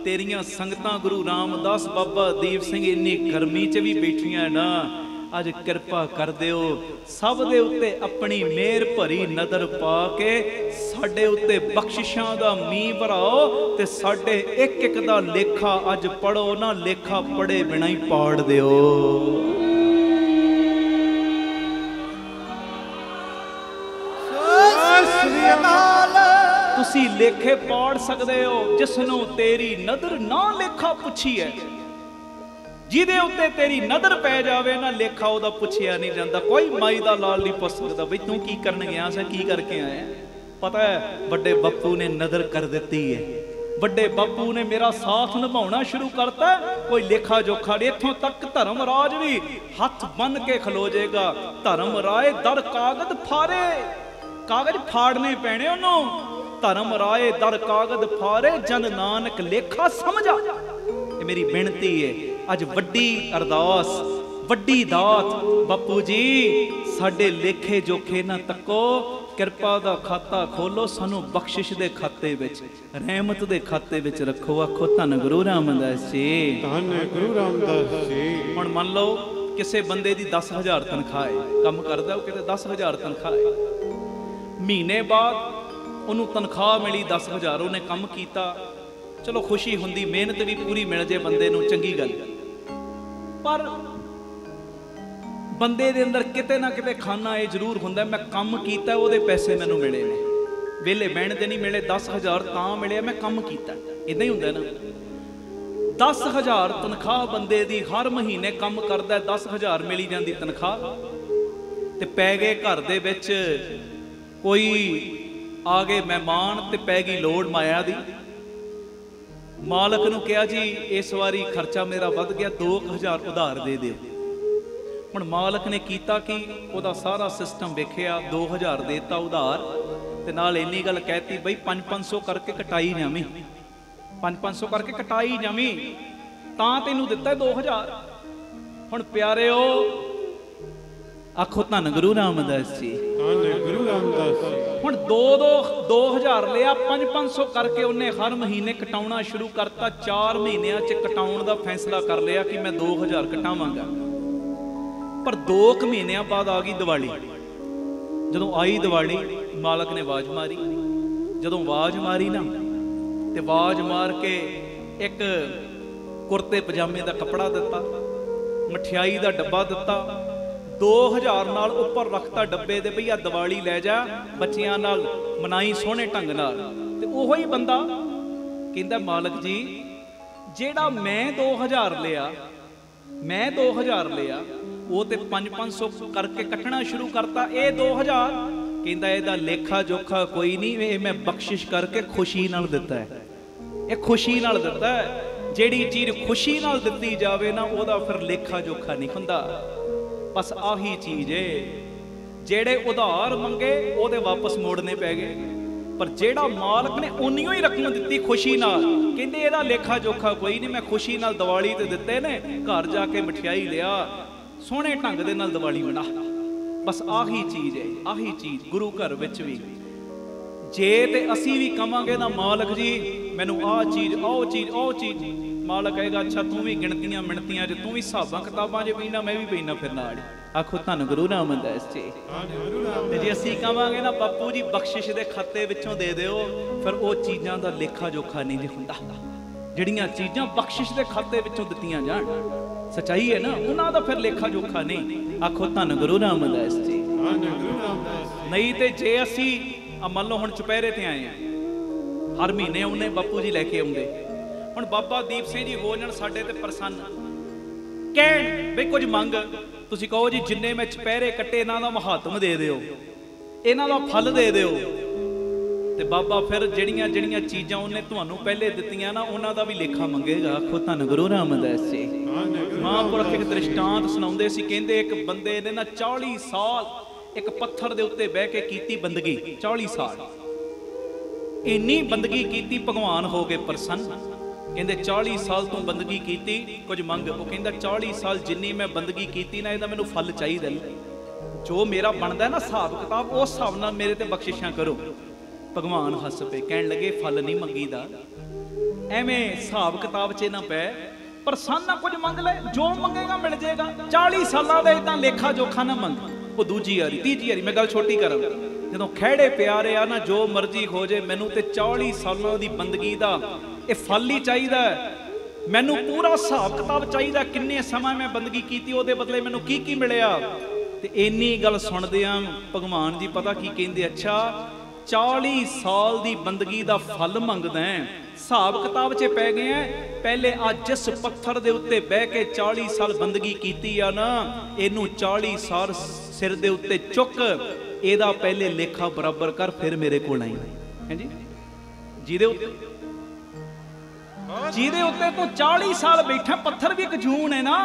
तेरियां संगतां गुरु रामदास बाबा दीप सिंह इन्नी गर्मी च भी बैठियां ना। अज किरपा कर दिओ सब दे उत्ते अपनी मेहर भरी नज़र पा के साडे उत्ते बख्शिशां दा मींह भराओ ते साडे एक एक दा लेखा अज पढ़ो ना, लेखा पढ़े बिना ही पाड़ दिओ। तुसी लेखे पाड़ सकते हो जिसनों तेरी नज़र ना लेखा पुछी है, जिहदे उत्ते तेरी नज़र पै जावे ना लेखा उहदा पुछिया नहीं जाता। कोई माई दा लाल नहीं पुछ सकदा बई तू की करन गया सा, की करके आया। पता है बड़े बापू ने नज़र कर दी है, बड़े बापू ने मेरा साथ निभाना शुरू करता। कोई लेखा जोखा नहीं। इत्थों तक धर्मराज भी हथ बन के खलो जाएगा। धर्मराय दर कागज फारे, कागज फाड़ने पैने उन्होंने। धर्मराय दर कागज फारे, जन नानक लेखा समझा। ये मेरी बेनती है, अज वड्डी अरदास, वड्डी दात। बापू जी साडे लेखे जोखे ना तको, किरपा दा खाता खोलो, सानू बख्शिश दे खाते विच, रहमत दे खाते विच रखो। आखो धन गुरु रामदास जी, धन गुरु रामदास जी। हुण मान लो किसी बंदे दी 10,000 तनख्वाह है, काम करदा किते 10,000 तनख्वाह है, महीने बाद ਉਹਨੂੰ तनख्वाह मिली 10,000, ਉਹਨੇ ਕੰਮ ਕੀਤਾ, चलो खुशी हुंदी, मेहनत भी पूरी मिल जाए बंदे नूं, चंगी गल। पर बंदे दे अंदर किते ना किते खाना ये जरूर हुंदा, मैं काम कीता ਉਹਦੇ पैसे मैनूं मिले ने, वेले बहण दे नहीं मिले, 10,000 तां मिले मैं काम कीता। इदां ही हुंदा ना। 10,000 तनख्वाह बंदे दी, हर महीने काम करदा, 10,000 मिली जांदी तनख्वाह, ते पै गए घर दे विच कोई आ गए मेहमान, ते पै गई लोड़ माया दी। मालक नूं कहा जी इस वारी खर्चा मेरा वध गया, 2,000 उधार दे दिओ। हुण मालक ने कीता कि उहदा सारा सिस्टम वेखिया, 2,000 देता उधार, ते नाल इन्नी गल कहती बई 500 करके कटाई जावीं, 500 करके कटाई जावीं, तां तैनूं दित्ता 2,000। हुण प्यारिओ आखो धन गुरु रामदास जी, धन गुरु रामदास जी। हुण 2,000 लिया, 500 करके उन्हें हर महीने कटाउणा शुरू करता। 4 महीनों च कटाउण दा फैसला कर लिया कि मैं 2,000 कटावांगा। पर 2 महीनों बाद आ गई दिवाली। जदों आई दिवाली मालक ने आवाज मारी, जदों आवाज मारी ना ते आवाज मार के एक कुर्ते पजामे का कपड़ा दिता, मठियाई का डब्बा दिता, 2,000 नाल उपर रखता डब्बे दे, भैया दिवाली लै जा बच्चियां नाल मनाई सोहने ढंग नाल। ते ओहो ही बंदा कहंदा मालक जी जेड़ा मैं 2,000 लिया, मैं 2,000 लिया, वो ते 500 करके कटना शुरू करता। ये 2,000 कहंदा इहदा लेखा जोखा कोई नहीं, ये मैं बख्शिश करके खुशी नाल दिता है, ये खुशी नाल दिता है। जेड़ी चीज़ खुशी नाल दित्ती जावे ना ओहदा फिर लेखा जोखा नहीं हुंदा। बस आही चीज़ है, जेड़े उधार मंगे ओहदे वापस मोड़ने पै गए, पर जेड़ा मालक ने उन्नियों ही रकम दित्ती खुशी नाल, कहंदे इहदा लेखा जोखा कोई नहीं, मैं खुशी नाल दिवाली ते दित्ते ने, घर जाके मठियाई लिया, सोहने ढंग दे नाल दिवाली मना। बस आही चीज़ है, आही चीज़ गुरु घर विच भी जे ते असी भी कवांगे ना मालक जी मैनू आ चीज़, ओ चीज़, ओ चीज़, मालक कहेगा अच्छा तू भी गिणतियां मिणतियां च, तू भी हिसाबां किताबां च पैना, मैं भी पैना फिर नाल। आखो धन गुरु रामदास जी। ते जे असीं कहांगे ना बापू जी बख्शिश दे खाते विचों दे दिओ, फिर वो चीज़ां दा लेखा जोखा नहीं जी हुंदा। जिहड़ियां चीज़ां बख्शिश दे खाते विचों दित्तियां जाण, सच्चाई है ना, उन्हां दा फिर लेखा जोखा नहीं। आखो धन गुरु रामदास जी। नहीं तो जे असीं मान लो हुण चुपहरे ते आए हैं, हर महीने उन्हें बापू जी लैके आउंदे, हुण बाबा दीप सिंह जी हो जाण साडे ते प्रसन्न, कहण बई कुछ मंग, तुसीं कहो जी जिन्ने मैं चुपहरे कट्टे इन्हां दा महात्म दे दिओ, इन्हां दा फल दे दिओ। ते बाबा फिर जिहड़ियां जिहड़ियां चीज़ां उन्हें तुहानूं पहले दित्तियां ना उन्हां दा भी लेखा मंगेगा। आखो धन गुरु रामदास जी। महापुरख एक दृष्टांत सुणाउंदे सी, कहंदे एक बंदे ने ना 40 साल एक पत्थर दे उत्ते बह के कीती बंदगी, 40 साल इन्नी बंदगी कीती, भगवान हो गए प्रसन्न। ਕਹਿੰਦੇ 40 ਸਾਲ ਤੋਂ ਬੰਦਗੀ ਕੀਤੀ, ਕੁਝ ਮੰਗ। ਉਹ ਕਹਿੰਦਾ 40 ਸਾਲ ਜਿੰਨੀ ਮੈਂ ਬੰਦਗੀ ਕੀਤੀ ਨਾ, ਇਹਦਾ ਮੈਨੂੰ ਫਲ ਚਾਹੀਦਾ, ਜੋ ਮੇਰਾ ਬਣਦਾ ਨਾ ਹਿਸਾਬ ਕਿਤਾਬ, ਉਸ ਹਿਸਾਬ ਨਾਲ ਮੇਰੇ ਤੇ ਬਖਸ਼ਿਸ਼ਾਂ ਕਰੋ। ਭਗਵਾਨ ਹੱਸ ਪਏ, ਕਹਿਣ ਲੱਗੇ ਫਲ ਨਹੀਂ ਮੰਗੀਦਾ, ਐਵੇਂ ਹਿਸਾਬ ਕਿਤਾਬ 'ਚ ਨਾ ਪੈ, ਪ੍ਰਸੰਨ ਕੁਝ ਮੰਗ ਲੈ, ਜੋ ਮੰਗੇਗਾ ਮਿਲ ਜਾਏਗਾ। 40 ਸਾਲਾਂ ਦਾ ਇਦਾਂ ਲੇਖਾ ਜੋਖਾ ਨਾ ਮੰਗ। ਉਹ ਦੂਜੀ ਵਾਰੀ ਤੀਜੀ ਵਾਰੀ, ਮੈਂ ਗੱਲ ਛੋਟੀ ਕਰਾਂ, ਜਦੋਂ ਖਹਿੜੇ ਪਿਆਰੇ ਆ ਨਾ, ਜੋ ਮਰਜ਼ੀ ਹੋ ਜੇ, ਮੈਨੂੰ ਤੇ 40 ਸਾਲਾਂ ਦੀ ਬੰਦਗੀ ਦਾ ਇਹ ਫਲ ਹੀ ਚਾਹੀਦਾ, ਮੈਨੂੰ ਪੂਰਾ ਹਿਸਾਬ ਕਿਤਾਬ ਚਾਹੀਦਾ, ਕਿੰਨੇ ਸਮਾਂ ਮੈਂ ਬੰਦਗੀ ਕੀਤੀ, ਉਹਦੇ ਬਦਲੇ ਮੈਨੂੰ ਕੀ ਕੀ ਮਿਲਿਆ। ਤੇ ਇੰਨੀ ਗੱਲ ਸੁਣਦਿਆਂ ਭਗਵਾਨ ਜੀ ਪਤਾ ਕੀ ਕਹਿੰਦੇ, ਅੱਛਾ 40 ਸਾਲ ਦੀ ਬੰਦਗੀ ਦਾ ਫਲ ਮੰਗਦਾ, ਹਿਸਾਬ ਕਿਤਾਬ 'ਚ ਪੈ ਗਏ ਆ। ਪਹਿਲੇ ਅੱਜ ਜਿਸ ਪੱਥਰ ਦੇ ਉੱਤੇ ਬਹਿ ਕੇ 40 ਸਾਲ ਬੰਦਗੀ ਕੀਤੀ ਆ ਨਾ, ਇਹਨੂੰ 40 ਸਾਲ ਸਿਰ ਦੇ ਉੱਤੇ ਚੁੱਕ, ਇਹਦਾ ਪਹਿਲੇ ਲੇਖਾ ਬਰਾਬਰ ਕਰ, ਫਿਰ ਮੇਰੇ ਕੋਲ ਆਈ। ਹਾਂਜੀ, ਜਿਹਦੇ ਉੱਤੇ ਤੂੰ 40 ਸਾਲ ਬੈਠਾ, ਪੱਥਰ ਵੀ ਇੱਕ ਜੂਨ ਹੈ ਨਾ,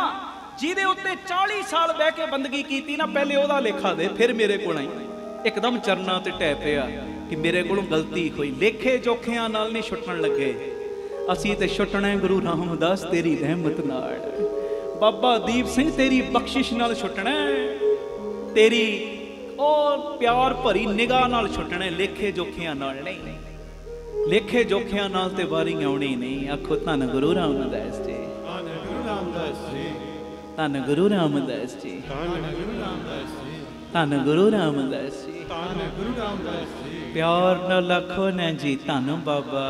ਜਿਹਦੇ ਉੱਤੇ 40 ਸਾਲ ਬਹਿ ਕੇ ਬੰਦਗੀ ਕੀਤੀ ਨਾ, ਪਹਿਲੇ ਉਹਦਾ ਲੇਖਾ ਦੇ, ਫਿਰ ਮੇਰੇ ਕੋਲ ਆਈ। ਇੱਕਦਮ ਚਰਨਾਂ ਤੇ ਢਹਿ ਪਿਆ ਕਿ ਮੇਰੇ ਕੋਲੋਂ ਗਲਤੀ ਹੋਈ, ਲੇਖੇ ਜੋਖਿਆਂ ਨਾਲ ਨਹੀਂ ਛੁੱਟਣ ਲੱਗੇ, ਅਸੀਂ ਤੇ ਛੁੱਟਣਾ ਗੁਰੂ ਰਾਮਦਾਸ ਤੇਰੀ ਰਹਿਮਤ ਨਾਲ, ਬਾਬਾ ਦੀਪ ਸਿੰਘ ਤੇਰੀ ਬਖਸ਼ਿਸ਼ ਨਾਲ ਛੁੱਟਣਾ, ਤੇਰੀ ਉਹ ਪਿਆਰ ਭਰੀ ਨਿਗਾਹ ਨਾਲ ਛੁੱਟਣਾ, ਲੇਖੇ ਜੋਖਿਆਂ ਨਾਲ ਨਹੀਂ। ਲੇਖੇ ਜੋਖਿਆਂ ਨਾਲ ਤੇ ਵਾਰੀ ਆਉਣੀ ਨਹੀਂ। ਆਖੋ ਧੰਨ ਗੁਰੂ ਰਾਮਦਾਸ ਜੀ, ਧੰਨ ਗੁਰੂ ਰਾਮਦਾਸ ਜੀ, ਧੰਨ ਗੁਰੂ ਰਾਮਦਾਸ ਜੀ, ਧੰਨ ਗੁਰੂ ਰਾਮਦਾਸ ਜੀ, ਧੰਨ ਗੁਰੂ ਰਾਮਦਾਸ ਜੀ, ਧੰਨ ਗੁਰੂ ਰਾਮਦਾਸ ਜੀ। ਪਿਆਰ ਨਾਲ ਆਖੋ ਨਾ ਜੀ, ਧੰਨ ਬਾਬਾ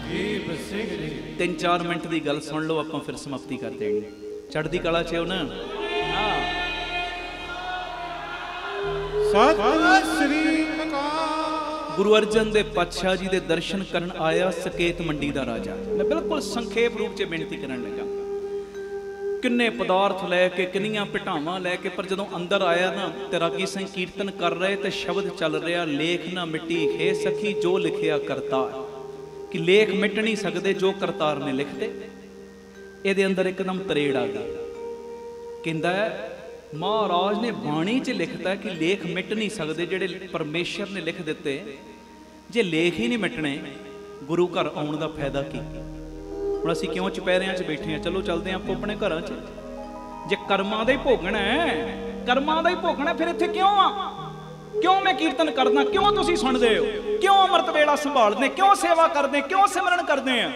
ਦੀਪ ਸਿੰਘ ਜੀ। 3-4 ਮਿੰਟ ਦੀ ਗੱਲ ਸੁਣ ਲਓ, ਆਪਾਂ ਫਿਰ ਸਮਾਪਤੀ ਕਰ ਦੇਣੀ। ਚੜ੍ਹਦੀ ਕਲਾ 'ਚ ਹੋ ਨਾ। ਸਤਿ ਸ੍ਰੀ ਅਕਾਲ। ਗੁਰੂ ਅਰਜਨ ਦੇ ਪਾਤਸ਼ਾਹ ਜੀ ਦੇ ਦਰਸ਼ਨ ਕਰਨ ਆਇਆ ਸਕੇਤ ਮੰਡੀ ਦਾ ਰਾਜਾ। ਮੈਂ ਬਿਲਕੁਲ ਸੰਖੇਪ ਰੂਪ 'ਚ ਬੇਨਤੀ ਕਰਨ ਲੱਗਾ, ਕਿੰਨੇ ਪਦਾਰਥ ਲੈ ਕੇ, ਕਿੰਨੀਆਂ ਪਿਟਾਵਾਂ ਲੈ ਕੇ, ਪਰ ਜਦੋਂ ਅੰਦਰ ਆਇਆ ਨਾ ਤੇ ਰਾਗੀ ਸਿੰਘ ਕੀਰਤਨ ਕਰ ਰਹੇ ਤੇ ਸ਼ਬਦ ਚੱਲ ਰਿਹਾ, ਲੇਖ ਨਾ ਮਿੱਟੀ ਹੈ ਸਖੀ ਜੋ ਲਿਖਿਆ ਕਰਤਾਰ, ਕਿ ਲੇਖ ਮਿਟ ਨਹੀਂ ਸਕਦੇ ਜੋ ਕਰਤਾਰ ਨੇ ਲਿਖਦੇ। ਇਹਦੇ ਅੰਦਰ ਇੱਕਦਮ ਤਰੇੜ ਆ ਗਈ। ਕਹਿੰਦਾ ਮਹਾਰਾਜ ਨੇ ਬਾਣੀ 'ਚ ਲਿਖਤਾ ਕਿ ਲੇਖ ਮਿਟ ਨਹੀਂ ਸਕਦੇ, ਜਿਹੜੇ ਪਰਮੇਸ਼ਰ ਨੇ ਲਿਖ ਦਿੱਤੇ। ਜੇ ਲੇਖ ਹੀ ਨਹੀਂ ਮਿਟਣੇ, ਗੁਰੂ ਘਰ ਆਉਣ ਦਾ ਫਾਇਦਾ ਕੀ? ਹੁਣ ਅਸੀਂ ਕਿਉਂ ਚੁਪਹਿਰਿਆਂ 'ਚ ਬੈਠੇ ਹਾਂ? ਚਲੋ ਚੱਲਦੇ ਹਾਂ ਆਪੋ ਆਪਣੇ ਘਰਾਂ 'ਚ। ਜੇ ਕਰਮਾਂ ਦਾ ਹੀ ਭੋਗਣਾ ਹੈ, ਕਰਮਾਂ ਦਾ ਹੀ ਭੋਗਣਾ, ਫਿਰ ਇੱਥੇ ਕਿਉਂ ਆ? ਕਿਉਂ ਮੈਂ ਕੀਰਤਨ ਕਰਦਾ? ਕਿਉਂ ਤੁਸੀਂ ਸੁਣਦੇ ਹੋ? ਕਿਉਂ ਅੰਮ੍ਰਿਤ ਵੇਲਾ ਸੰਭਾਲਦੇ? ਕਿਉਂ ਸੇਵਾ ਕਰਦੇ? ਕਿਉਂ ਸਿਮਰਨ ਕਰਦੇ ਆ?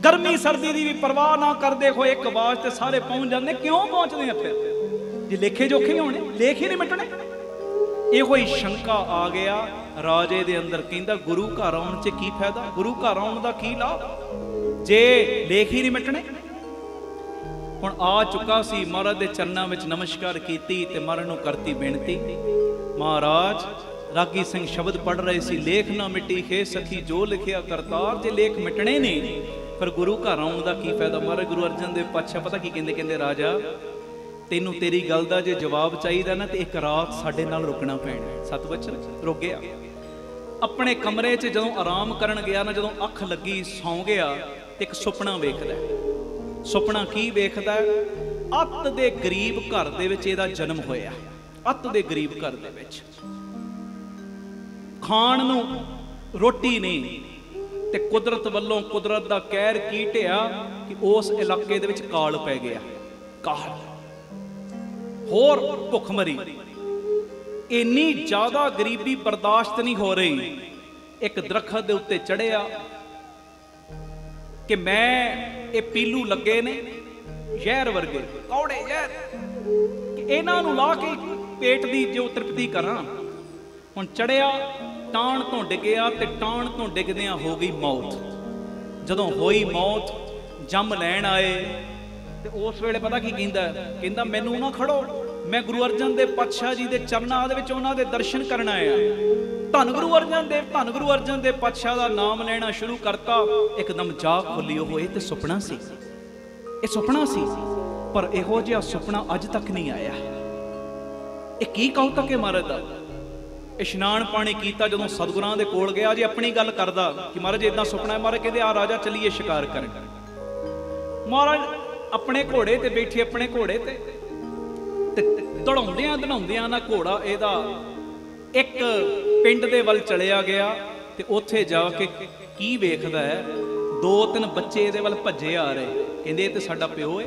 ਗਰਮੀ ਸਰਦੀ ਦੀ ਵੀ ਪਰਵਾਹ ਨਾ ਕਰਦੇ ਹੋਏ ਇੱਕ ਆਵਾਜ਼ ਤੇ ਸਾਰੇ ਪਹੁੰਚ ਜਾਂਦੇ। ਕਿਉਂ ਪਹੁੰਚਦੇ ਆ ਫਿਰ? ਜੇ ਲੇਖੇ ਜੋਖੇ ਹੋਣੇ, ਲੇਖ ਹੀ ਨਹੀਂ ਮਿਟਣੇ। ਇਹੋ ਹੀ ਸ਼ੰਕਾ ਆ ਗਿਆ ਰਾਜੇ ਦੇ ਅੰਦਰ। ਕਹਿੰਦਾ ਗੁਰੂ ਘਰ ਆਉਣ 'ਚ ਕੀ ਫਾਇਦਾ? ਗੁਰੂ ਘਰ ਆਉਣ ਦਾ ਕੀ ਲਾਭ ਜੇ ਲੇਖ ਹੀ ਨਹੀਂ ਮਿਟਣੇ? ਹੁਣ ਆ ਚੁੱਕਾ ਸੀ, ਮਹਾਰਾਜ ਦੇ ਚਰਨਾਂ ਵਿੱਚ ਨਮਸਕਾਰ ਕੀਤੀ ਤੇ ਮਹਾਰਾਜ ਨੂੰ ਕਰਤੀ ਬੇਨਤੀ। ਮਹਾਰਾਜ ਰਾਗੀ ਸਿੰਘ ਸ਼ਬਦ ਪੜ੍ਹ ਰਹੇ ਸੀ, ਲੇਖ ਨਾ ਮਿੱਟੀ ਖੇ ਸਖੀ ਜੋ ਲਿਖਿਆ ਕਰਤਾਰ। ਜੇ ਲੇਖ ਮਿਟਣੇ ਨਹੀਂ, ਫਿਰ ਗੁਰੂ ਘਰ ਆਉਣ ਦਾ ਕੀ ਫਾਇਦਾ? ਮਹਾਰਾਜ ਗੁਰੂ ਅਰਜਨ ਦੇਵ ਪਾਤਸ਼ਾਹ ਪਤਾ ਕੀ ਕਹਿੰਦੇ? ਕਹਿੰਦੇ ਰਾਜਾ ਤੈਨੂੰ ਤੇਰੀ ਗੱਲ ਦਾ ਜੇ ਜਵਾਬ ਚਾਹੀਦਾ ਨਾ, ਤੇ ਇੱਕ ਰਾਤ ਸਾਡੇ ਨਾਲ ਰੁਕਣਾ ਪੈਣਾ। ਸਤਿਵਚਨ ਰੁਕ ਗਿਆ। ਆਪਣੇ ਕਮਰੇ 'ਚ ਜਦੋਂ ਆਰਾਮ ਕਰਨ ਗਿਆ ਨਾ, ਜਦੋਂ ਅੱਖ ਲੱਗੀ ਸੌਂ ਗਿਆ, ਤੇ ਇੱਕ ਸੁਪਨਾ ਵੇਖਦਾ। ਸੁਪਨਾ ਕੀ ਵੇਖਦਾ? ਅੱਤ ਦੇ ਗਰੀਬ ਘਰ ਦੇ ਵਿੱਚ ਇਹਦਾ ਜਨਮ ਹੋਇਆ। ਅੱਤ ਦੇ ਗਰੀਬ ਘਰ ਦੇ ਵਿੱਚ ਖਾਣ ਨੂੰ ਰੋਟੀ ਨਹੀਂ, ਤੇ ਕੁਦਰਤ ਵੱਲੋਂ, ਕੁਦਰਤ ਦਾ ਕਹਿਰ ਕੀ ਢਿਆ ਕਿ ਉਸ ਇਲਾਕੇ ਦੇ ਵਿੱਚ ਕਾਲ ਪੈ ਗਿਆ। ਕਾਲ, ਹੋਰ ਭੁੱਖਮਰੀ, ਇੰਨੀ ਜ਼ਿਆਦਾ ਗਰੀਬੀ ਬਰਦਾਸ਼ਤ ਨਹੀਂ ਹੋ ਰਹੀ। ਇੱਕ ਦਰਖਤ ਦੇ ਉੱਤੇ ਚੜਿਆ ਕਿ ਮੈਂ ਇਹ ਪੀਲੂ ਲੱਗੇ ਨੇ ਜ਼ਹਿਰ ਵਰਗੇ, ਕੌੜੇ ਜ਼ਹਿਰ, ਕਿ ਇਹਨਾਂ ਨੂੰ ਲਾ ਕੇ ਪੇਟ ਦੀ ਜੋ ਤ੍ਰਿਪਤੀ ਕਰਾਂ। ਹੁਣ ਚੜਿਆ, ਟਾਣ ਤੋਂ ਡਿੱਗਿਆ, ਤੇ ਟਾਣ ਤੋਂ ਡਿੱਗਦਿਆਂ ਹੋ ਗਈ ਮੌਤ। ਜਦੋਂ ਹੋਈ ਮੌਤ, ਜੰਮ ਲੈਣ ਆਏ, ਤੇ ਉਸ ਵੇਲੇ ਪਤਾ ਕੀ ਕਹਿੰਦਾ? ਕਹਿੰਦਾ ਮੈਨੂੰ ਨਾ ਖੜੋ, ਮੈਂ ਗੁਰੂ ਅਰਜਨ ਦੇਵ ਪਾਤਸ਼ਾਹ ਜੀ ਦੇ ਚਰਨਾਂ ਦੇ ਵਿੱਚ ਉਹਨਾਂ ਦੇ ਦਰਸ਼ਨ ਕਰਨ ਆਇਆ। ਧੰਨ ਗੁਰੂ ਅਰਜਨ ਦੇਵ, ਧੰਨ ਗੁਰੂ ਅਰਜਨ ਦੇਵ ਪਾਤਸ਼ਾਹ ਦਾ ਨਾਮ ਲੈਣਾ ਸ਼ੁਰੂ ਕਰਤਾ। ਇੱਕਦਮ ਜਾਗ ਖੁੱਲੀ। ਉਹ ਇਹ ਤੇ ਸੁਪਨਾ ਸੀ, ਇਹ ਸੁਪਨਾ ਸੀ, ਪਰ ਇਹੋ ਜਿਹਾ ਸੁਪਨਾ ਅੱਜ ਤੱਕ ਨਹੀਂ ਆਇਆ। ਇਹ ਕੀ ਕੌਤਕ ਹੈ ਮਹਾਰਾਜ ਦਾ। ਇਸ਼ਨਾਨ ਪਾਣੀ ਕੀਤਾ, ਜਦੋਂ ਸਤਿਗੁਰਾਂ ਦੇ ਕੋਲ ਗਿਆ, ਜੇ ਆਪਣੀ ਗੱਲ ਕਰਦਾ ਕਿ ਮਹਾਰਾਜ ਇਦਾਂ ਸੁਪਨਾ ਹੈ। ਮਹਾਰਾਜ ਕਹਿੰਦੇ ਆ ਰਾਜਾ ਚੱਲੀਏ ਸ਼ਿਕਾਰ ਕਰਨ। ਮਹਾਰਾਜ ਆਪਣੇ ਘੋੜੇ ਤੇ ਬੈਠੇ, ਆਪਣੇ ਘੋੜੇ ਤੇ ਦੜਾਉਂਦਿਆਂ ਨਾ ਘੋੜਾ ਇਹਦਾ ਇੱਕ ਪਿੰਡ ਦੇ ਵੱਲ ਚਲਿਆ ਗਿਆ। ਤੇ ਉੱਥੇ ਜਾ ਕੇ ਕੀ ਵੇਖਦਾ ਹੈ? 2-3 ਬੱਚੇ ਇਹਦੇ ਵੱਲ ਭੱਜੇ ਆ ਰਹੇ, ਕਹਿੰਦੇ ਇਹ ਤੇ ਸਾਡਾ ਪਿਓ ਹੈ।